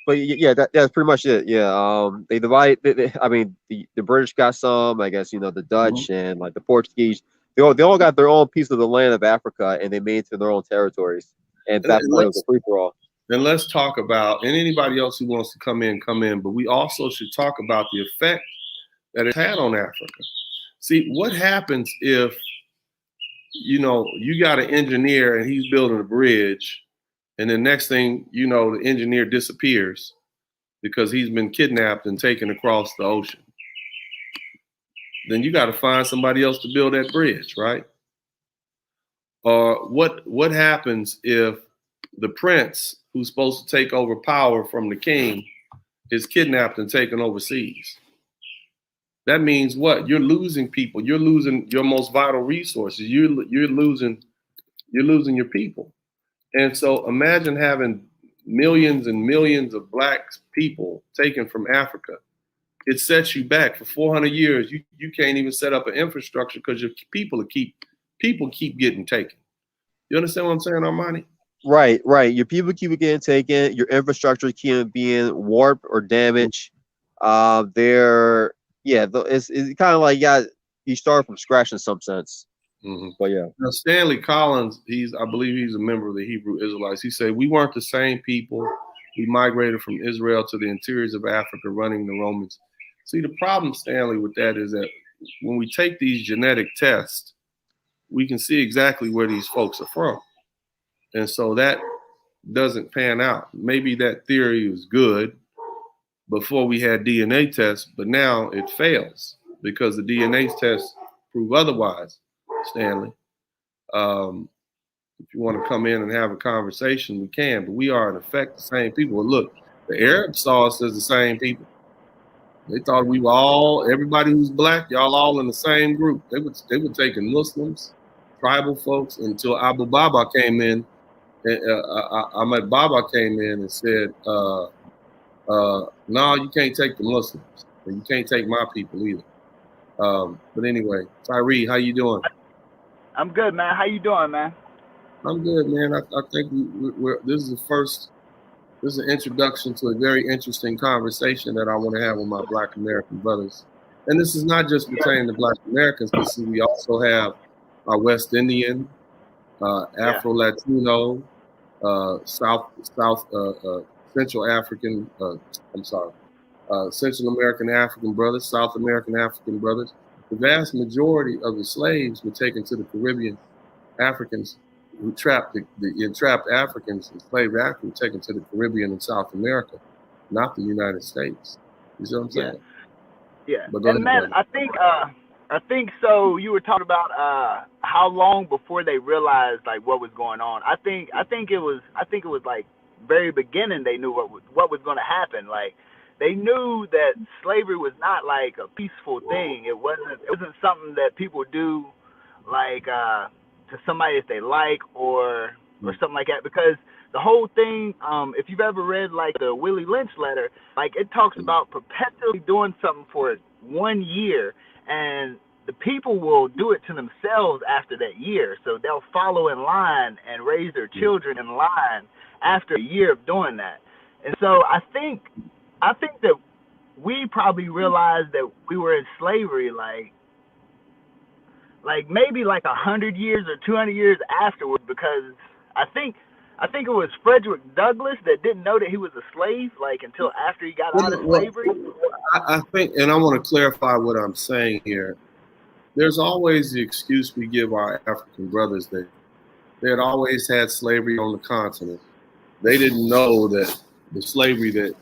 But yeah, that's pretty much it. Yeah, they divide. I mean, the British got some, I guess, you know, the Dutch and like the Portuguese. They all got their own piece of the land of Africa, and they made it to their own territories. And that's why it was a free for all. Then let's talk about, and anybody else who wants to come in, but we also should talk about the effect that it had on Africa. See, what happens if, you know, you got an engineer and he's building a bridge, and the next thing you know, the engineer disappears because he's been kidnapped and taken across the ocean. Then you got to find somebody else to build that bridge, right? Or what happens if the prince who's supposed to take over power from the king is kidnapped and taken overseas? That means what? You're losing people. You're losing your most vital resources. You're losing your people. And so imagine having millions and millions of black people taken from Africa. It sets you back for 400 years. You can't even set up an infrastructure because your people keep getting taken. You understand what I'm saying, Armani? Right. Your people keep getting taken. Your infrastructure keep being warped or damaged. It's kind of like you start from scratch in some sense. But yeah. Now, Stanley Collins, I believe he's a member of the Hebrew Israelites. He said, we weren't the same people. We migrated from Israel to the interiors of Africa, running the Romans. See, the problem, Stanley, with that is that when we take these genetic tests, we can see exactly where these folks are from. And so that doesn't pan out. Maybe that theory was good before we had DNA tests, but now it fails because the DNA tests prove otherwise, Stanley. If you want to come in and have a conversation, we can, but we are in effect the same people. Look, the Arabs saw us as the same people. They thought we were all, everybody who's black, y'all all in the same group. They were taking Muslims, tribal folks, until Abu Baba came in. Ahmad Baba came in and said, no, you can't take the Muslims. And you can't take my people either. But anyway, Tyree, how you doing? I'm good, man. How you doing, man? I'm good, man. I think this is an introduction to a very interesting conversation that I want to have with my Black American brothers. And this is not just pertaining to Black Americans, but see, we also have our West Indian, Afro-Latino, Central African, Central American African brothers, South American African brothers. The vast majority of the slaves were taken to the Caribbean. Africans who trapped the entrapped Africans, enslaved Africans, were taken to the Caribbean and South America, not the United States. You see what I'm saying? Yeah. And man, I think so. You were talking about how long before they realized like what was going on. I think it was like very beginning they knew what was going to happen. Like they knew that slavery was not like a peaceful thing. It wasn't something that people do like to somebody that they like or something like that, because the whole thing, if you've ever read like the Willie Lynch letter, like it talks about perpetually doing something for 1 year, and the people will do it to themselves after that year. So they'll follow in line and raise their children in line after a year of doing that. And so I think that we probably realized that we were in slavery like maybe like 100 years or 200 years afterward, because I think it was Frederick Douglass that didn't know that he was a slave like until after he got out of slavery. I think, and I want to clarify what I'm saying here. There's always the excuse we give our African brothers that they had always had slavery on the continent. They didn't know that the slavery that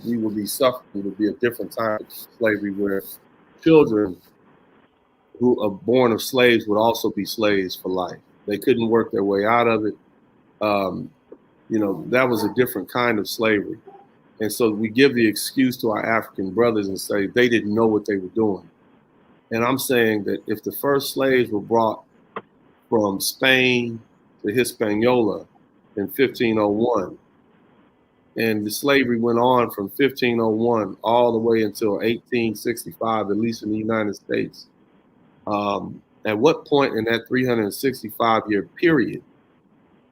we would be suffering would be a different type of slavery where children who are born of slaves would also be slaves for life. They couldn't work their way out of it. That was a different kind of slavery. And so we give the excuse to our African brothers and say they didn't know what they were doing. And I'm saying that if the first slaves were brought from Spain to Hispaniola in 1501, and the slavery went on from 1501 all the way until 1865, at least in the United States, at what point in that 365-year period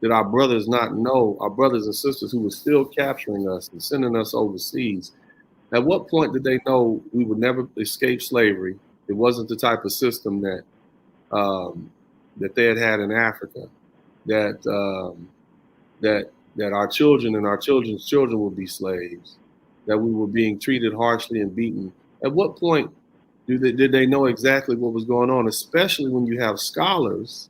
did our brothers not know, our brothers and sisters who were still capturing us and sending us overseas, at what point did they know we would never escape slavery? It wasn't the type of system that they had in Africa, that our children and our children's children would be slaves, that we were being treated harshly and beaten. At what point did they know exactly what was going on, especially when you have scholars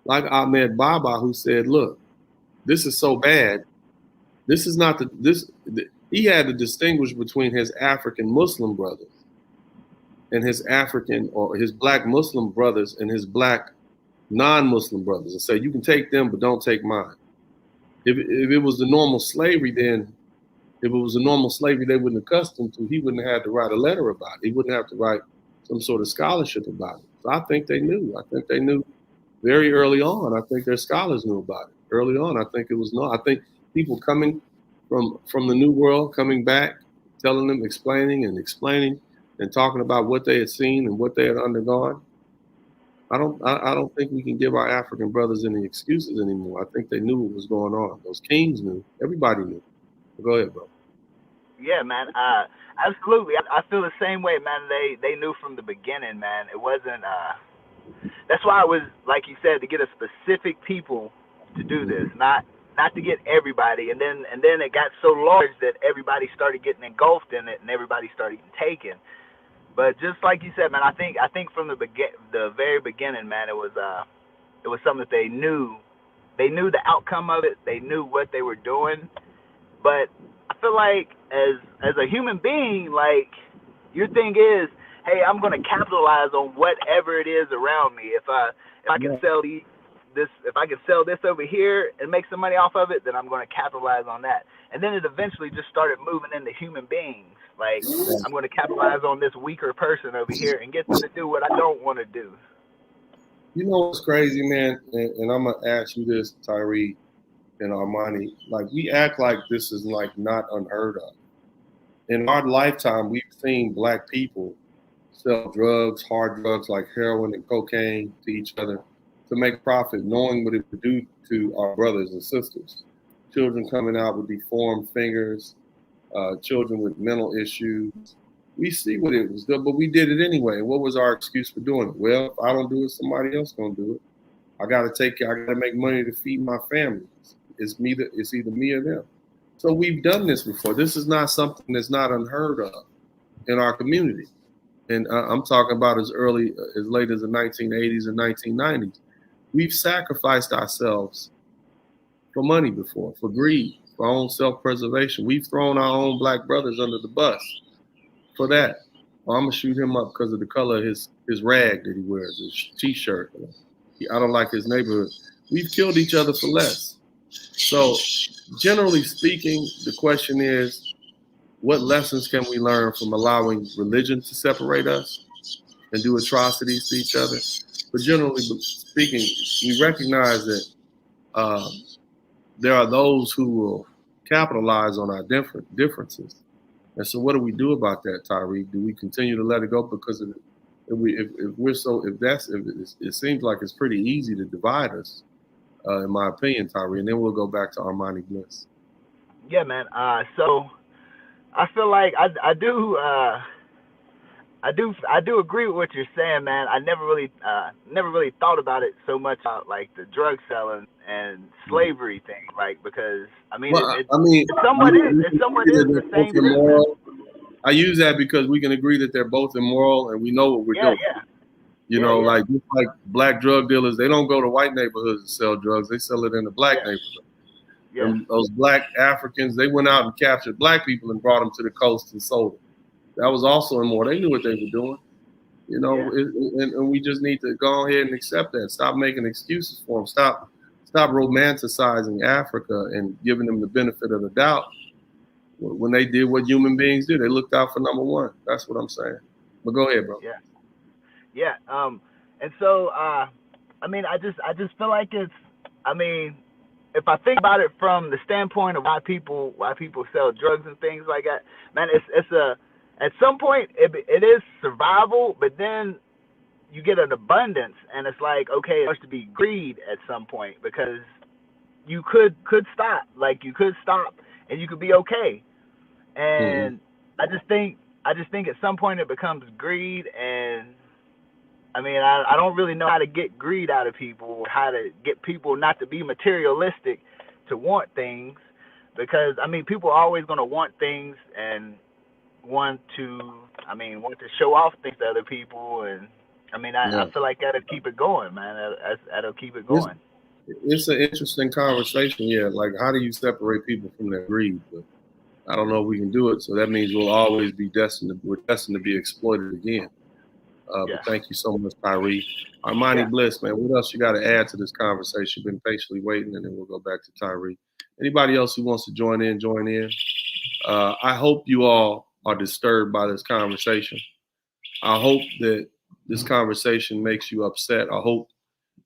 like Ahmad Baba who said, look, this is so bad. This is not he had to distinguish between his African Muslim brothers and his African or his Black Muslim brothers and his Black non-Muslim brothers, and say, you can take them, but don't take mine. If it was the normal slavery, then if it was a normal slavery they wouldn't accustomed to, he wouldn't have had to write a letter about it. He wouldn't have to write some sort of scholarship about it. So I think they knew. I think they knew very early on. I think their scholars knew about it early on. I think it was I think people coming from the New World, coming back, telling them, explaining and talking about what they had seen and what they had undergone. I don't think we can give our African brothers any excuses anymore. I think they knew what was going on. Those kings knew. Everybody knew. Go ahead, bro. Yeah, man. Absolutely. I feel the same way, man. They knew from the beginning, man. It wasn't. That's why it was, like you said, to get a specific people to do this, not to get everybody. And then it got so large that everybody started getting engulfed in it, and everybody started getting taken. But just like you said, man, I think from the very beginning, man, it was something that they knew. They knew the outcome of it. They knew what they were doing. But I feel like as a human being, like, your thing is, hey, I'm gonna capitalize on whatever it is around me. If I can sell if I can sell this over here and make some money off of it, then I'm gonna capitalize on that. And then it eventually just started moving into human beings. Like, I'm gonna capitalize on this weaker person over here and get them to do what I don't want to do. You know what's crazy, man? And I'm gonna ask you this, Tyree and Armani. Like, we act like this is like not unheard of. In our lifetime, we've seen Black people sell drugs, hard drugs like heroin and cocaine to each other to make profit, knowing what it would do to our brothers and sisters. Children coming out with deformed fingers, children with mental issues. We see what it was done, but we did it anyway. What was our excuse for doing it? Well, if I don't do it, somebody else gonna do it. I gotta make money to feed my family. It's either me or them. So we've done this before. This is not something that's not unheard of in our community. And I'm talking about as late as the 1980s and 1990s. We've sacrificed ourselves for money before, for greed, for our own self-preservation. We've thrown our own Black brothers under the bus for that. Well, I'm gonna shoot him up because of the color of his rag that he wears, his t-shirt. I don't like his neighborhood. We've killed each other for less. So generally speaking, the question is, what lessons can we learn from allowing religion to separate us and do atrocities to each other? But generally speaking, we recognize that there are those who will capitalize on our differences. And so what do we do about that, Tyree? Do we continue to let it go? Because it seems like it's pretty easy to divide us, in my opinion, Tyree. And then we'll go back to Armani Bliss. Yeah, man. So I feel like I do agree with what you're saying, man. I never really thought about it so much about like the drug selling and slavery thing, like, because I mean, it's somewhat the same business. I use that because we can agree that they're both immoral and we know what we're doing. Yeah. You know, like Black drug dealers, they don't go to white neighborhoods and sell drugs. They sell it in the Black neighborhood. Yeah. And those Black Africans, they went out and captured Black people and brought them to the coast and sold them. That was also immoral. They knew what they were doing. You know, and we just need to go ahead and accept that. Stop making excuses for them. Stop romanticizing Africa and giving them the benefit of the doubt. When they did what human beings do, they looked out for number one. That's what I'm saying. But go ahead, bro. Yeah. And so, I mean, I just feel like it's, I mean, if I think about it from the standpoint of why people sell drugs and things like that, man, at some point it is survival, but then you get an abundance, and it's like, okay, it has to be greed at some point, because you could stop, like you could stop and you could be okay. And I just think at some point it becomes greed, and I mean, I don't really know how to get greed out of people, or how to get people not to be materialistic, to want things, because I mean, people are always going to want things and want to show off things to other people, and I mean, I feel like that'll keep it going, man. That'll keep it going. It's an interesting conversation, like how do you separate people from their greed? But I don't know if we can do it, so that means we'll always be destined to be exploited again. But thank you so much, Tyree. Armani Bliss, man, what else you got to add to this conversation? Been patiently waiting, and then we'll go back to Tyree. Anybody else who wants to join in, join in. I hope you all are disturbed by this conversation. I hope that this conversation makes you upset. I hope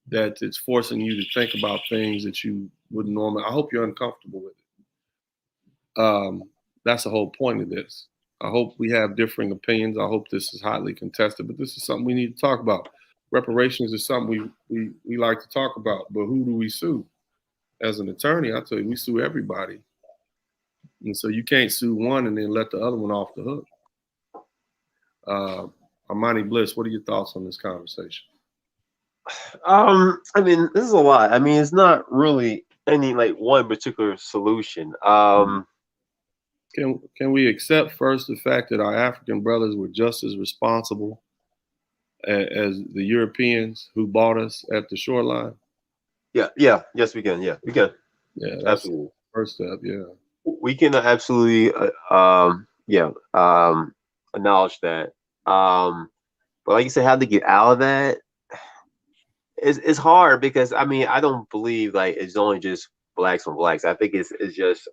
that it's forcing you to think about things that you wouldn't normally. I hope you're uncomfortable with it. That's the whole point of this. I hope we have differing opinions. I hope this is highly contested, but this is something we need to talk about. Reparations is something we like to talk about, but who do we sue? As an attorney, I tell you, we sue everybody. And so you can't sue one and then let the other one off the hook. Armani Bliss, what are your thoughts on this conversation? I mean, this is a lot. I mean, it's not really any like one particular solution. Can we accept first the fact that our African brothers were just as responsible as the Europeans who bought us at the shoreline? Yes, we can. Yeah, we can. Yeah, that's Absolutely. the first step. Yeah. We can absolutely, acknowledge that. But like you said, how to get out of that is hard because I mean I don't believe like it's only just blacks on blacks. I think it's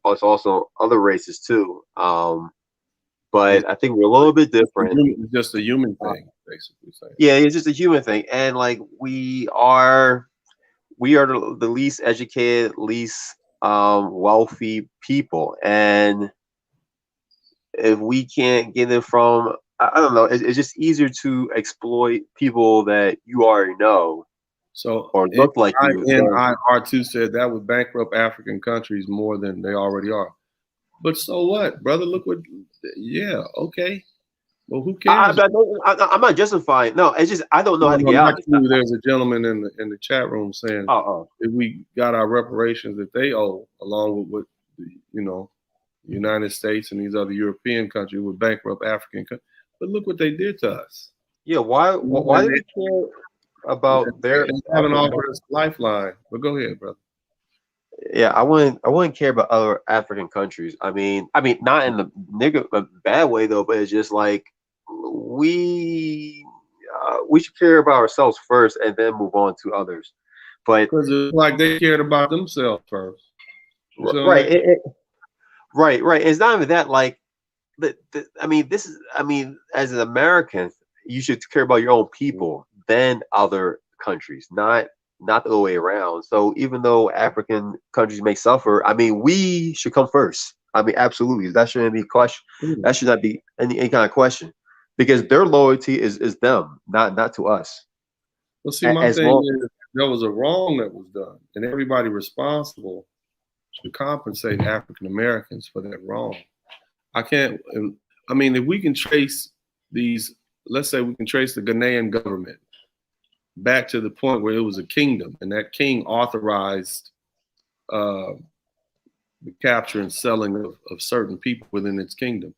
also other races too. But I think we're a little bit different. It's just a human thing, basically saying. Yeah, it's just a human thing, and like we are the least educated, least wealthy people, and if we can't get it from, I don't know, it's just easier to exploit people that you already know. So or look like you. NIR2 said that would bankrupt African countries more than they already are. But so what, brother? Look what. Yeah, okay. Well, who cares? I'm not justifying. No, it's just I don't know how to get out. There's a gentleman in the chat room saying if we got our reparations that they owe, along with what the United States and these other European countries, would bankrupt African countries. But look what they did to us. Yeah, why do we care about their? They haven't offered us a lifeline. But go ahead, brother. Yeah, I wouldn't care about other African countries. I mean, not in the bad way though, but it's just like we should care about ourselves first and then move on to others. But because it's like they cared about themselves first. Right. Right. It's not even that. Like, I mean, as an American, you should care about your own people, then other countries, not the other way around. So even though African countries may suffer, I mean, we should come first. I mean, absolutely. That shouldn't be a question. That should not be any kind of question, because their loyalty is them, not to us. Well, see, my thing is there was a wrong that was done, and everybody responsible should compensate African Americans for that wrong. I mean, if we can trace these, let's say we can trace the Ghanaian government back to the point where it was a kingdom, and that king authorized the capture and selling of certain people within its kingdom.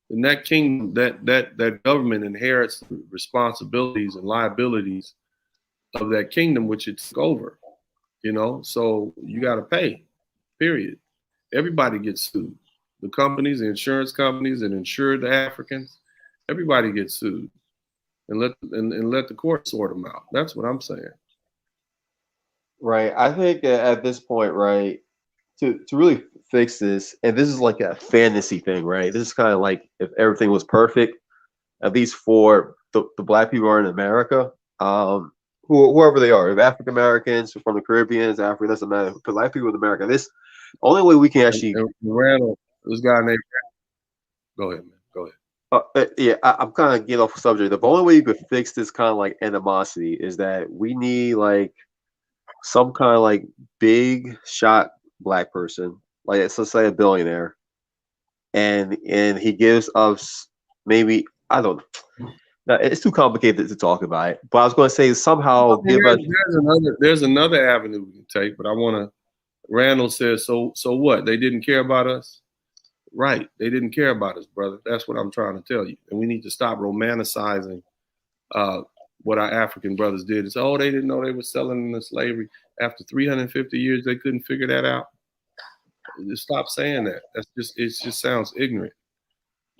And that kingdom, that government inherits the responsibilities and liabilities of that kingdom which it took over. So you got to pay. Period. Everybody gets sued. The companies, the insurance companies that insured the Africans, everybody gets sued. And let the court sort them out. That's what I'm saying. Right. I think at this point, right, to really fix this, and this is like a fantasy thing, right? This is kind of like if everything was perfect, at least for the black people are in America, whoever they are, if African Americans from the Caribbean, Africa, doesn't matter. Black people in America, this only way we can actually. Randall, this guy named. Go ahead, man. Go ahead. I'm kind of getting off the subject. The only way you could fix this kind of like animosity is that we need like some kind of like big shot black person, like let's say a billionaire, and he gives us maybe, I don't know. Now, it's too complicated to talk about it, but I was going to say somehow give us. There's another avenue we can take, but I want to. Randall says, so what? They didn't care about us. Right. They didn't care about us, brother. That's what I'm trying to tell you. And we need to stop romanticizing what our African brothers did. It's, they didn't know they were selling into slavery. After 350 years, they couldn't figure that out. Just stop saying that. It just sounds ignorant.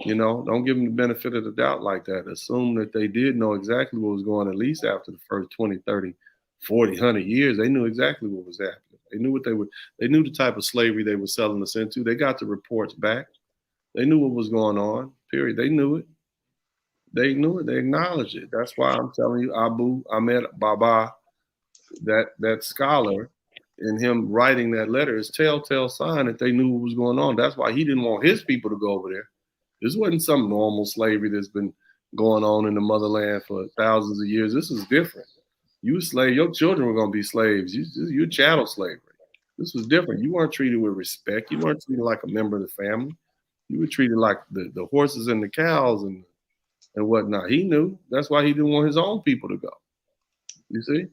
Don't give them the benefit of the doubt like that. Assume that they did know exactly what was going on, at least after the first 20, 30, 40, 100 years. They knew exactly what was happening. They knew they knew the type of slavery they were selling us into. They got the reports back. They knew what was going on, period. They knew it. They knew it. They acknowledged it. That's why I'm telling you, Ahmad Baba, that scholar, and him writing that letter is telltale sign that they knew what was going on. That's why he didn't want his people to go over there. This wasn't some normal slavery that's been going on in the motherland for thousands of years. This is different. You a slave, your children were going to be slaves. You're chattel slavery. This was different. You weren't treated with respect. You weren't treated like a member of the family. You were treated like the horses and the cows and whatnot. He knew. That's why he didn't want his own people to go. You see?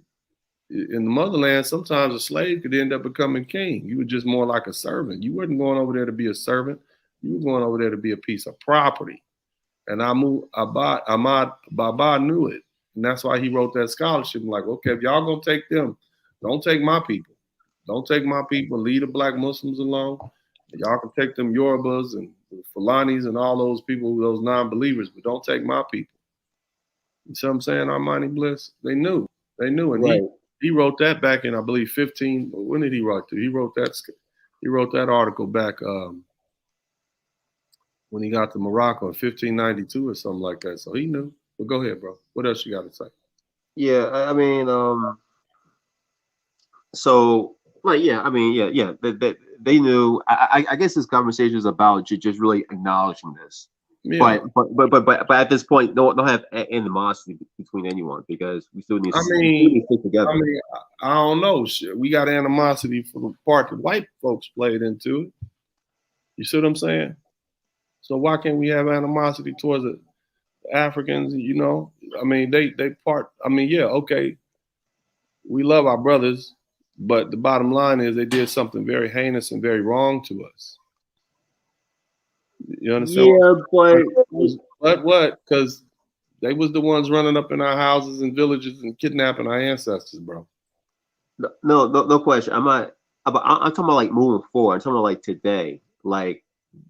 In the motherland, sometimes a slave could end up becoming king. You were just more like a servant. You wasn't going over there to be a servant. You were going over there to be a piece of property. And Ahmad Baba knew it. And that's why he wrote that scholarship. I'm like, okay, if y'all gonna take them, don't take my people. Don't take my people. Leave the black Muslims alone. Y'all can take them Yorubas and Fulanis and all those people, those non-believers, but don't take my people. You see what I'm saying? Armani Bliss, they knew. And Right. he wrote that back in, I believe, 15. When did he write it? He wrote that article back when he got to Morocco in 1592 or something like that. So he knew. But go ahead, bro. What else you got to say? Yeah, I mean, so like, yeah, I mean, yeah, they knew. I guess this conversation is about just really acknowledging this. Yeah. But at this point, don't have animosity between anyone, because we still need to stick together. I mean, I don't know. We got animosity for the part that white folks played into it. You see what I'm saying? So why can't we have animosity towards the Africans? You know, I mean, they part. I mean, yeah, okay. We love our brothers, but the bottom line is they did something very heinous and very wrong to us. You understand? Yeah, but what? Because they was the ones running up in our houses and villages and kidnapping our ancestors, bro. No question. I'm talking about like moving forward. I'm talking about like today. Like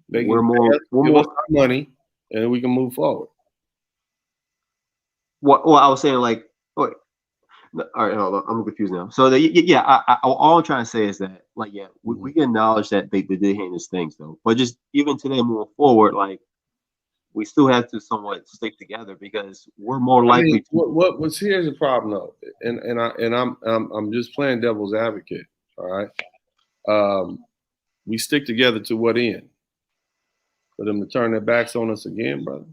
we're more money, and we can move forward. Well, I was saying like, wait. All right, hold on. I'm confused now. So all I'm trying to say is that, like, yeah, we can acknowledge that they did heinous things, though. But just even today, moving forward, like, we still have to somewhat stick together, because we're more likely. What's here's the problem, though, and I'm just playing devil's advocate. All right, we stick together to what end? For them to turn their backs on us again, brother.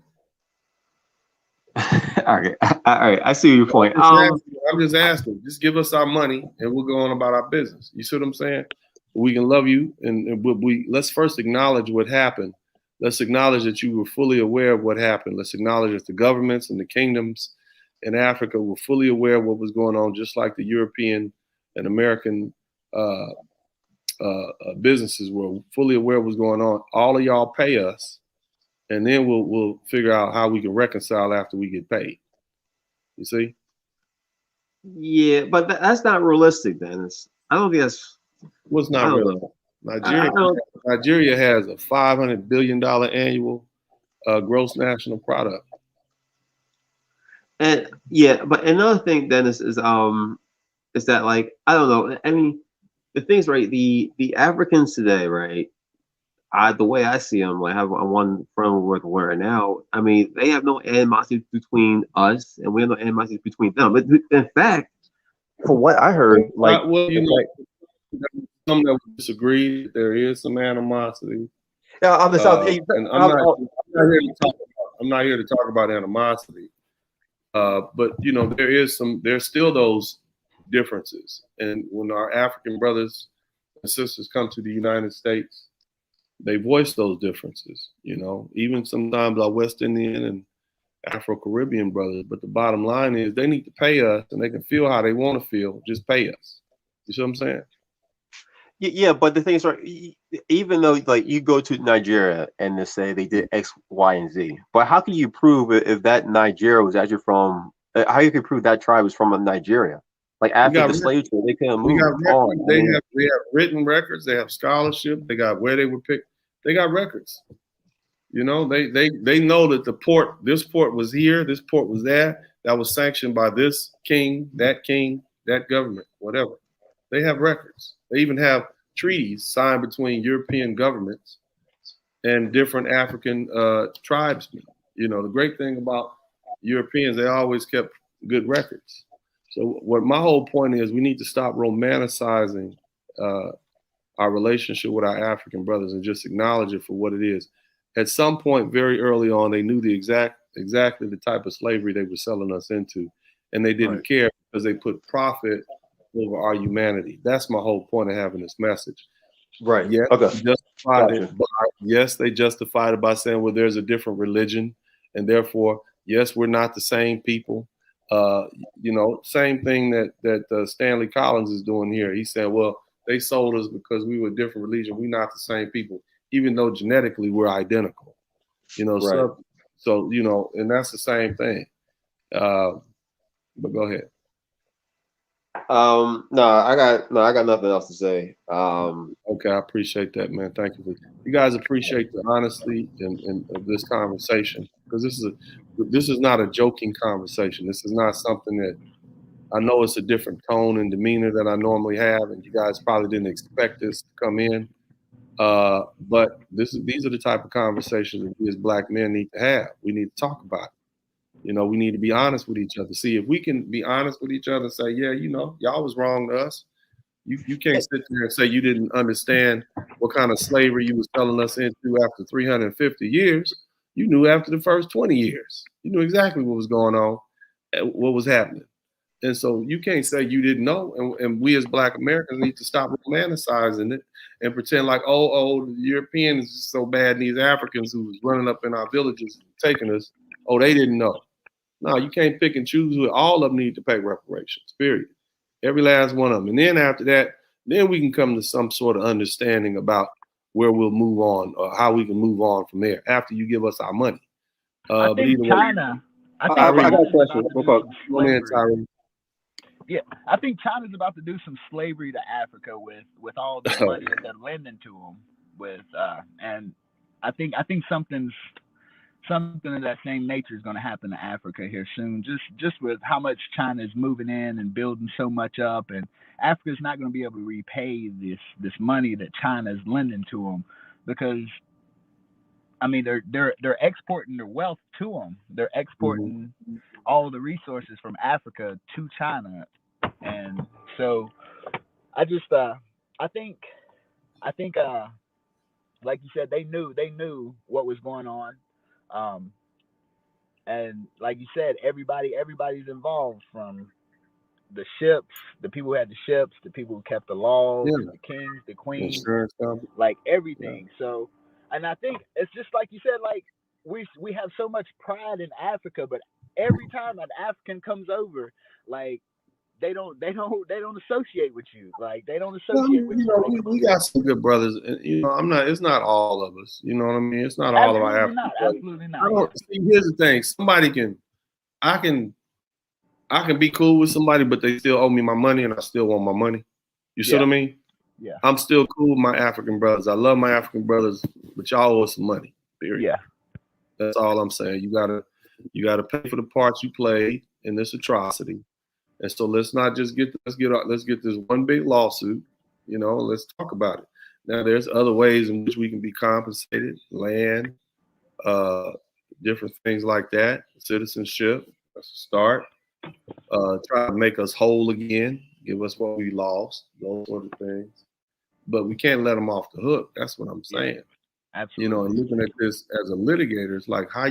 All right. I see your point. I'm just asking. Just give us our money, and we'll go on about our business. You see what I'm saying? We can love you, and let's first acknowledge what happened. Let's acknowledge that you were fully aware of what happened. Let's acknowledge that the governments and the kingdoms in Africa were fully aware of what was going on, just like the European and American businesses were fully aware of what's going on. All of y'all pay us, and then we'll figure out how we can reconcile after we get paid. You see? Yeah, but that's not realistic, Dennis. I don't think that's what's not realistic. Nigeria has a $500 billion annual gross national product. And yeah, but another thing, Dennis, is that, like, I don't know. I mean, the things, right? The Africans today, right? The way I see them, like, I have one friend we're working with right now. I mean, they have no animosity between us, and we have no animosity between them. But in fact, from what I heard, like, some that would disagree, there is some animosity. Yeah, I'm not here to talk about animosity, but you know, there's still those differences, and when our African brothers and sisters come to the United States, they voice those differences, you know, even sometimes our West Indian and Afro-Caribbean brothers. But the bottom line is they need to pay us, and they can feel how they want to feel. Just pay us. You see what I'm saying? Yeah, but the thing is, right, even though, like, you go to Nigeria and they say they did X, Y, and Z, but how can you prove if that Nigeria was actually from? How you can prove that tribe was from Nigeria? Like, after the slave trade, they couldn't move on. They have written records. They have scholarship. They got where they were picked. They got records. You know, they know that this port was here, this port was there. That was sanctioned by this king, that government, whatever. They have records. They even have treaties signed between European governments and different African tribesmen. You know, the great thing about Europeans, they always kept good records. So what my whole point is, we need to stop romanticizing our relationship with our African brothers and just acknowledge it for what it is. At some point, very early on, they knew exactly the type of slavery they were selling us into, and they didn't care because they put profit over our humanity. That's my whole point of having this message. Right. Yes, they justified it by saying, well, there's a different religion, and therefore, yes, we're not the same people. You know, same thing that Stanley Collins is doing here. He said, well, they sold us because we were a different religion. We're not the same people. even though genetically we're identical. You know, Right. so you know, and that's the same thing. But go ahead. No, I got nothing else to say. Okay, I appreciate that, man. Thank you. You guys appreciate the honesty of this conversation, because this is not a joking conversation. This is not something that, I know it's a different tone and demeanor that I normally have, and you guys probably didn't expect this to come in. But these are the type of conversations that we as Black men need to have. We need to talk about it. You know, we need to be honest with each other. See, if we can be honest with each other and say, yeah, you know, y'all was wrong to us. You can't sit there and say you didn't understand what kind of slavery you was telling us into after 350 years. You knew after the first 20 years. You knew exactly what was going on, what was happening. And so you can't say you didn't know. And we as Black Americans need to stop romanticizing it and pretend like, oh, the Europeans is so bad, and these Africans who was running up in our villages taking us, oh, they didn't know. No, you can't pick and choose. All of them need to pay reparations, period. Every last one of them. And then after that, then we can come to some sort of understanding about where we'll move on, or how we can move on from there after you give us our money. I think China. I got a question. Go ahead, Tyree. Yeah, I think China's about to do some slavery to Africa with all the money that they're lending to them. And I think something of that same nature is going to happen to Africa here soon. Just with how much China is moving in and building so much up, and Africa's not going to be able to repay this money that China is lending to them, because I mean they're exporting their wealth to them. They're exporting all the resources from Africa to China, and so I think like you said, they knew what was going on. And like you said, everybody's involved, from the ships, the people who had the ships, the people who kept the laws, the kings, the queens, like everything. Yeah. So, and I think it's just like you said, like we have so much pride in Africa, but every time an African comes over, like they don't associate with you. Like they don't associate with you. Know, we got some good brothers. You know, it's not all of us. You know what I mean? It's not all of our African brothers. Absolutely not. See, here's the thing. I can be cool with somebody, but they still owe me my money, and I still want my money. You see what I mean? Yeah. I'm still cool with my African brothers. I love my African brothers, but y'all owe us some money. Period. Yeah. That's all I'm saying. You gotta pay for the parts you played in this atrocity. And so let's get this one big lawsuit. You know, let's talk about it. Now there's other ways in which we can be compensated: land, different things like that, citizenship. That's a start. Try to make us whole again, give us what we lost, those sort of things. But we can't let them off the hook. That's what I'm saying. Absolutely. You know, and looking at this as a litigator, it's like, how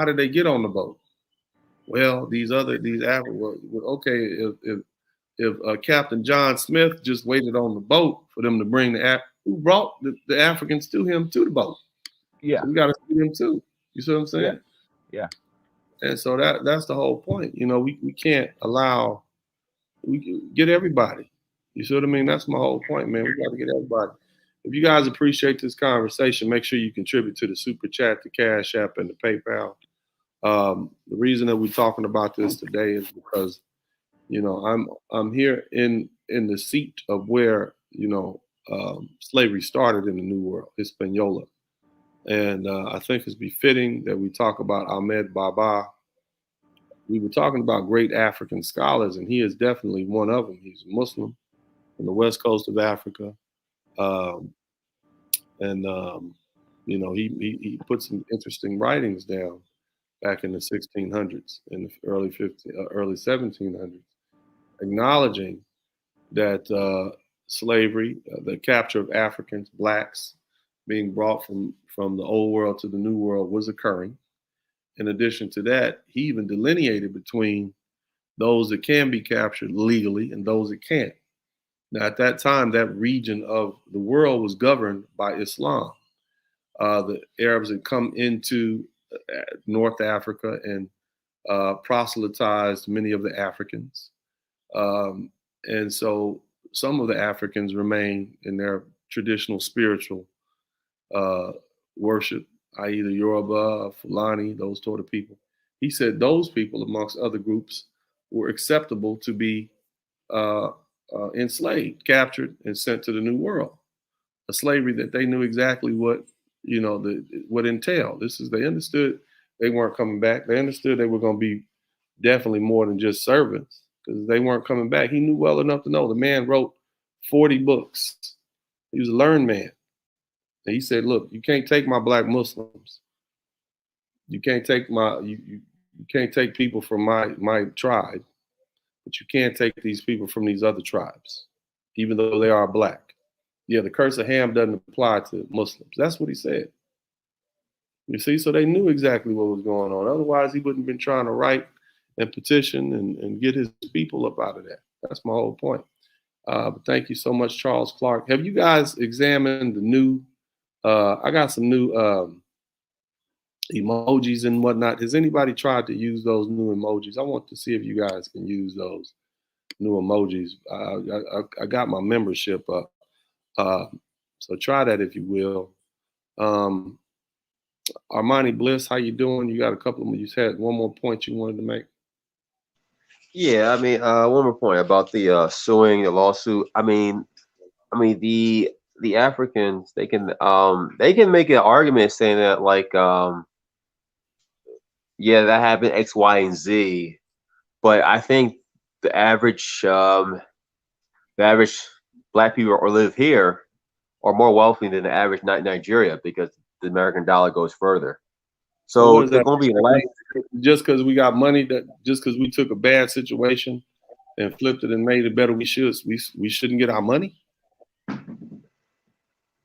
did they get on the boat? Well, these Africans, okay, if Captain John Smith just waited on the boat for them to bring who brought the Africans to him to the boat? Yeah. So we got to see them too. You see what I'm saying? Yeah. And so that's the whole point. You know, we can't allow, we get everybody. You see what I mean? That's my whole point, man. We got to get everybody. If you guys appreciate this conversation, make sure you contribute to the Super Chat, the Cash App, and the PayPal. The reason that we're talking about this today is because, you know, I'm here in the seat of where, you know, slavery started in the New World, Hispaniola. And I think it's befitting that we talk about Ahmad Baba. We were talking about great African scholars, and he is definitely one of them. He's a Muslim from the west coast of Africa. You know, he put some interesting writings down back in the 1600s, in the early 1700s, acknowledging that slavery, the capture of Africans, blacks, being brought from the old world to the new world was occurring. In addition to that, he even delineated between those that can be captured legally and those that can't. Now, at that time, that region of the world was governed by Islam. The Arabs had come into North Africa and proselytized many of the Africans. And so some of the Africans remain in their traditional spiritual worship, i.e. the Yoruba, Fulani, those sort of people. He said those people, amongst other groups, were acceptable to be enslaved, captured, and sent to the New World. A slavery that they knew exactly what, what entailed. They understood they weren't coming back. They understood they were going to be definitely more than just servants, because they weren't coming back. He knew well enough to know. The man wrote 40 books. He was a learned man. And he said, look, you can't take my black Muslims. You can't take you can't take people from my tribe, but you can't take these people from these other tribes, even though they are black. Yeah, the curse of Ham doesn't apply to Muslims. That's what he said. You see, so they knew exactly what was going on. Otherwise, he wouldn't have been trying to write and petition and get his people up out of that. That's my whole point. But thank you so much, Charles Clark. Have you guys examined the new, I got some new emojis and whatnot. Has anybody tried to use those new emojis? I want to see if you guys can use those new emojis. I got my membership up. So try that if you will. Armani Bliss, how you doing? You got a couple of, you had one more point you wanted to make. Yeah, I mean, one more point about the suing, the lawsuit. I mean, the Africans, they can make an argument saying that, like, yeah, that happened X, Y, and Z, but I think the average black people who live here are more wealthy than the average Nigeria, because the American dollar goes further. So they're going to be less. Just because we got money, just because we took a bad situation and flipped it and made it better, we shouldn't get our money.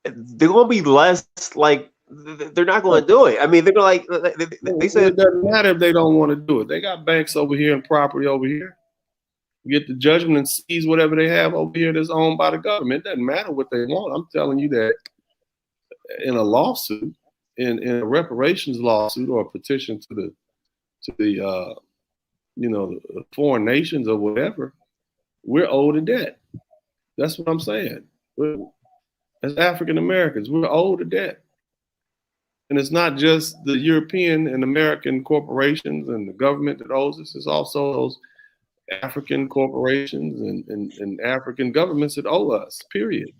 They're going to be less, like, they're not going to do it. I mean, they're going to, like, they said it doesn't matter if they don't want to do it. They got banks over here and property over here. Get the judgment and seize whatever they have over here that's owned by the government. It doesn't matter what they want. I'm telling you that in a lawsuit, in a reparations lawsuit or a petition to the foreign nations or whatever, we're owed a debt. That's what I'm saying. As African Americans, we're owed a debt. And it's not just the European and American corporations and the government that owes us. It's also those African corporations and African governments that owe us, period.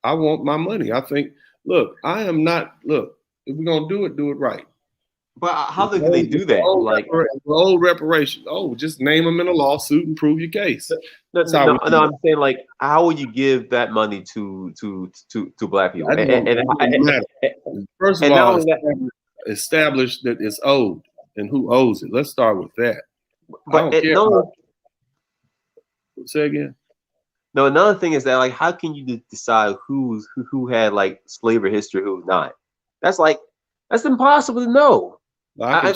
I want my money. I think, look, if we're going to do it right. But how can they do that? Like old reparations. Oh, just name them in a lawsuit and prove your case. No, I'm saying, like, how would you give that money to black people? First of all, establish that it's owed and who owes it. Let's start with that. But say again. No, another thing is that, like, how can you decide who had, like, slavery history, who's not? That's impossible to know. I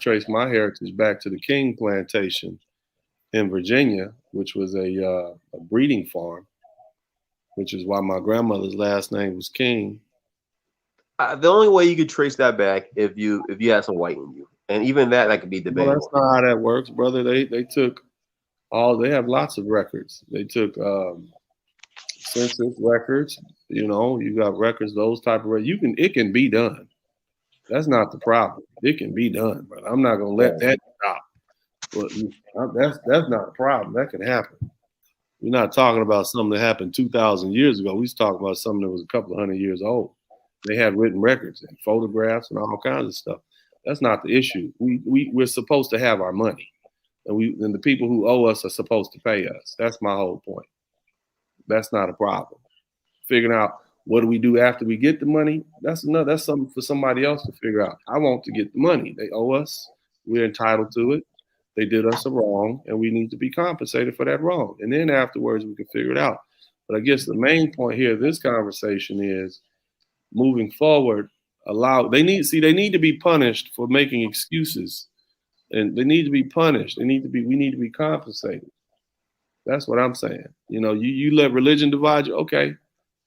trace my heritage back to the King Plantation in Virginia, which was a breeding farm, which is why my grandmother's last name was King. The only way you could trace that back if you had some white in you, and even that could be debatable. Well, that's not how that works, brother. They took they have lots of records. They took census records. You got records, those type of records. It can be done. That's not the problem. It can be done, but I'm not gonna let that stop. But that's not a problem. That can happen. We're not talking about something that happened 2,000 years ago. We're talking about something that was a couple of hundred years old. They had written records and photographs and all kinds of stuff. That's not the issue. We're supposed to have our money, and the people who owe us are supposed to pay us. That's my whole point. That's not a problem. Figuring out what do we do after we get the money, that's something for somebody else to figure out. I want to get the money. They owe us. We're entitled to it. They did us a wrong, and we need to be compensated for that wrong. And then afterwards, we can figure it out. But I guess the main point here of this conversation is moving forward. They need to be punished for making excuses, and they need to be punished. We need to be compensated. That's what I'm saying. You let religion divide you. Okay,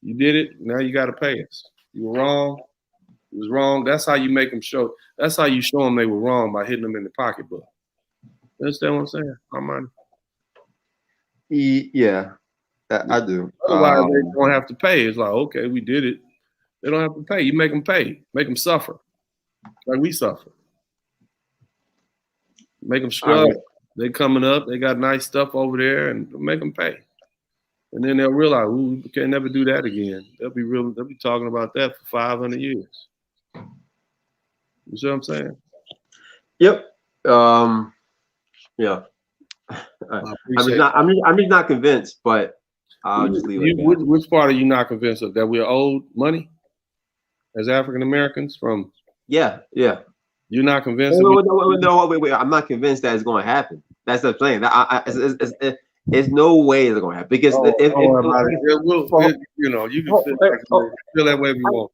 you did it. Now you got to pay us. You were wrong. It was wrong. That's how you make them show. That's how you show them they were wrong, by hitting them in the pocketbook. You understand what I'm saying? Yeah, I do. Otherwise, they don't have to pay. It's like, okay, we did it. They don't have to pay. You make them pay. Make them suffer. Like we suffer. Make them struggle. They coming up. They got nice stuff over there, and make them pay. And then they'll realize, ooh, we can't never do that again. They'll be talking about that for 500 years. You see what I'm saying? Yep. Yeah. I'm just not convinced, but I'll just leave it. Which part are you not convinced of? That we're owed money as African Americans from? Yeah. You're not convinced? No, wait. I'm not convinced that it's going to happen. That's the thing. There's no way it's going to happen because you can feel that way if you want.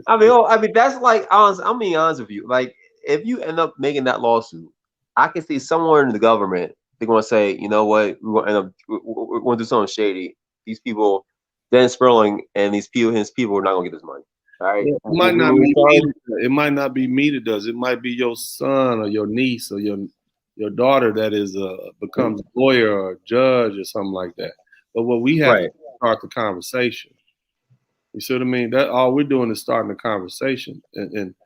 I mean, that's like honest. I'm being honest with you. Like, if you end up making that lawsuit, I can see somewhere in the government they're going to say, you know what, we're going to do something shady. These people, Dan Sperling and his people are not going to get this money. All right. It might not be me that does. It might be your son or your niece or your daughter that is becomes a lawyer or a judge or something like that. But what we have to start the conversation. You see what I mean? That all we're doing is starting the conversation. And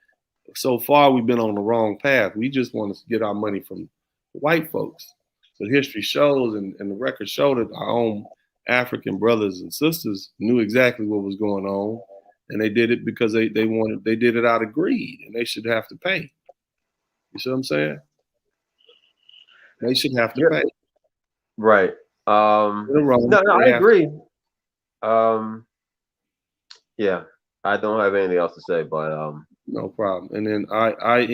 so far we've been on the wrong path. We just want to get our money from white folks. But history shows and the records show that our own African brothers and sisters knew exactly what was going on. And they did it because they did it out of greed, and they should have to pay. You see what I'm saying? They should have to pay. Right. No, I agree. Yeah, I don't have anything else to say, but no problem. And then I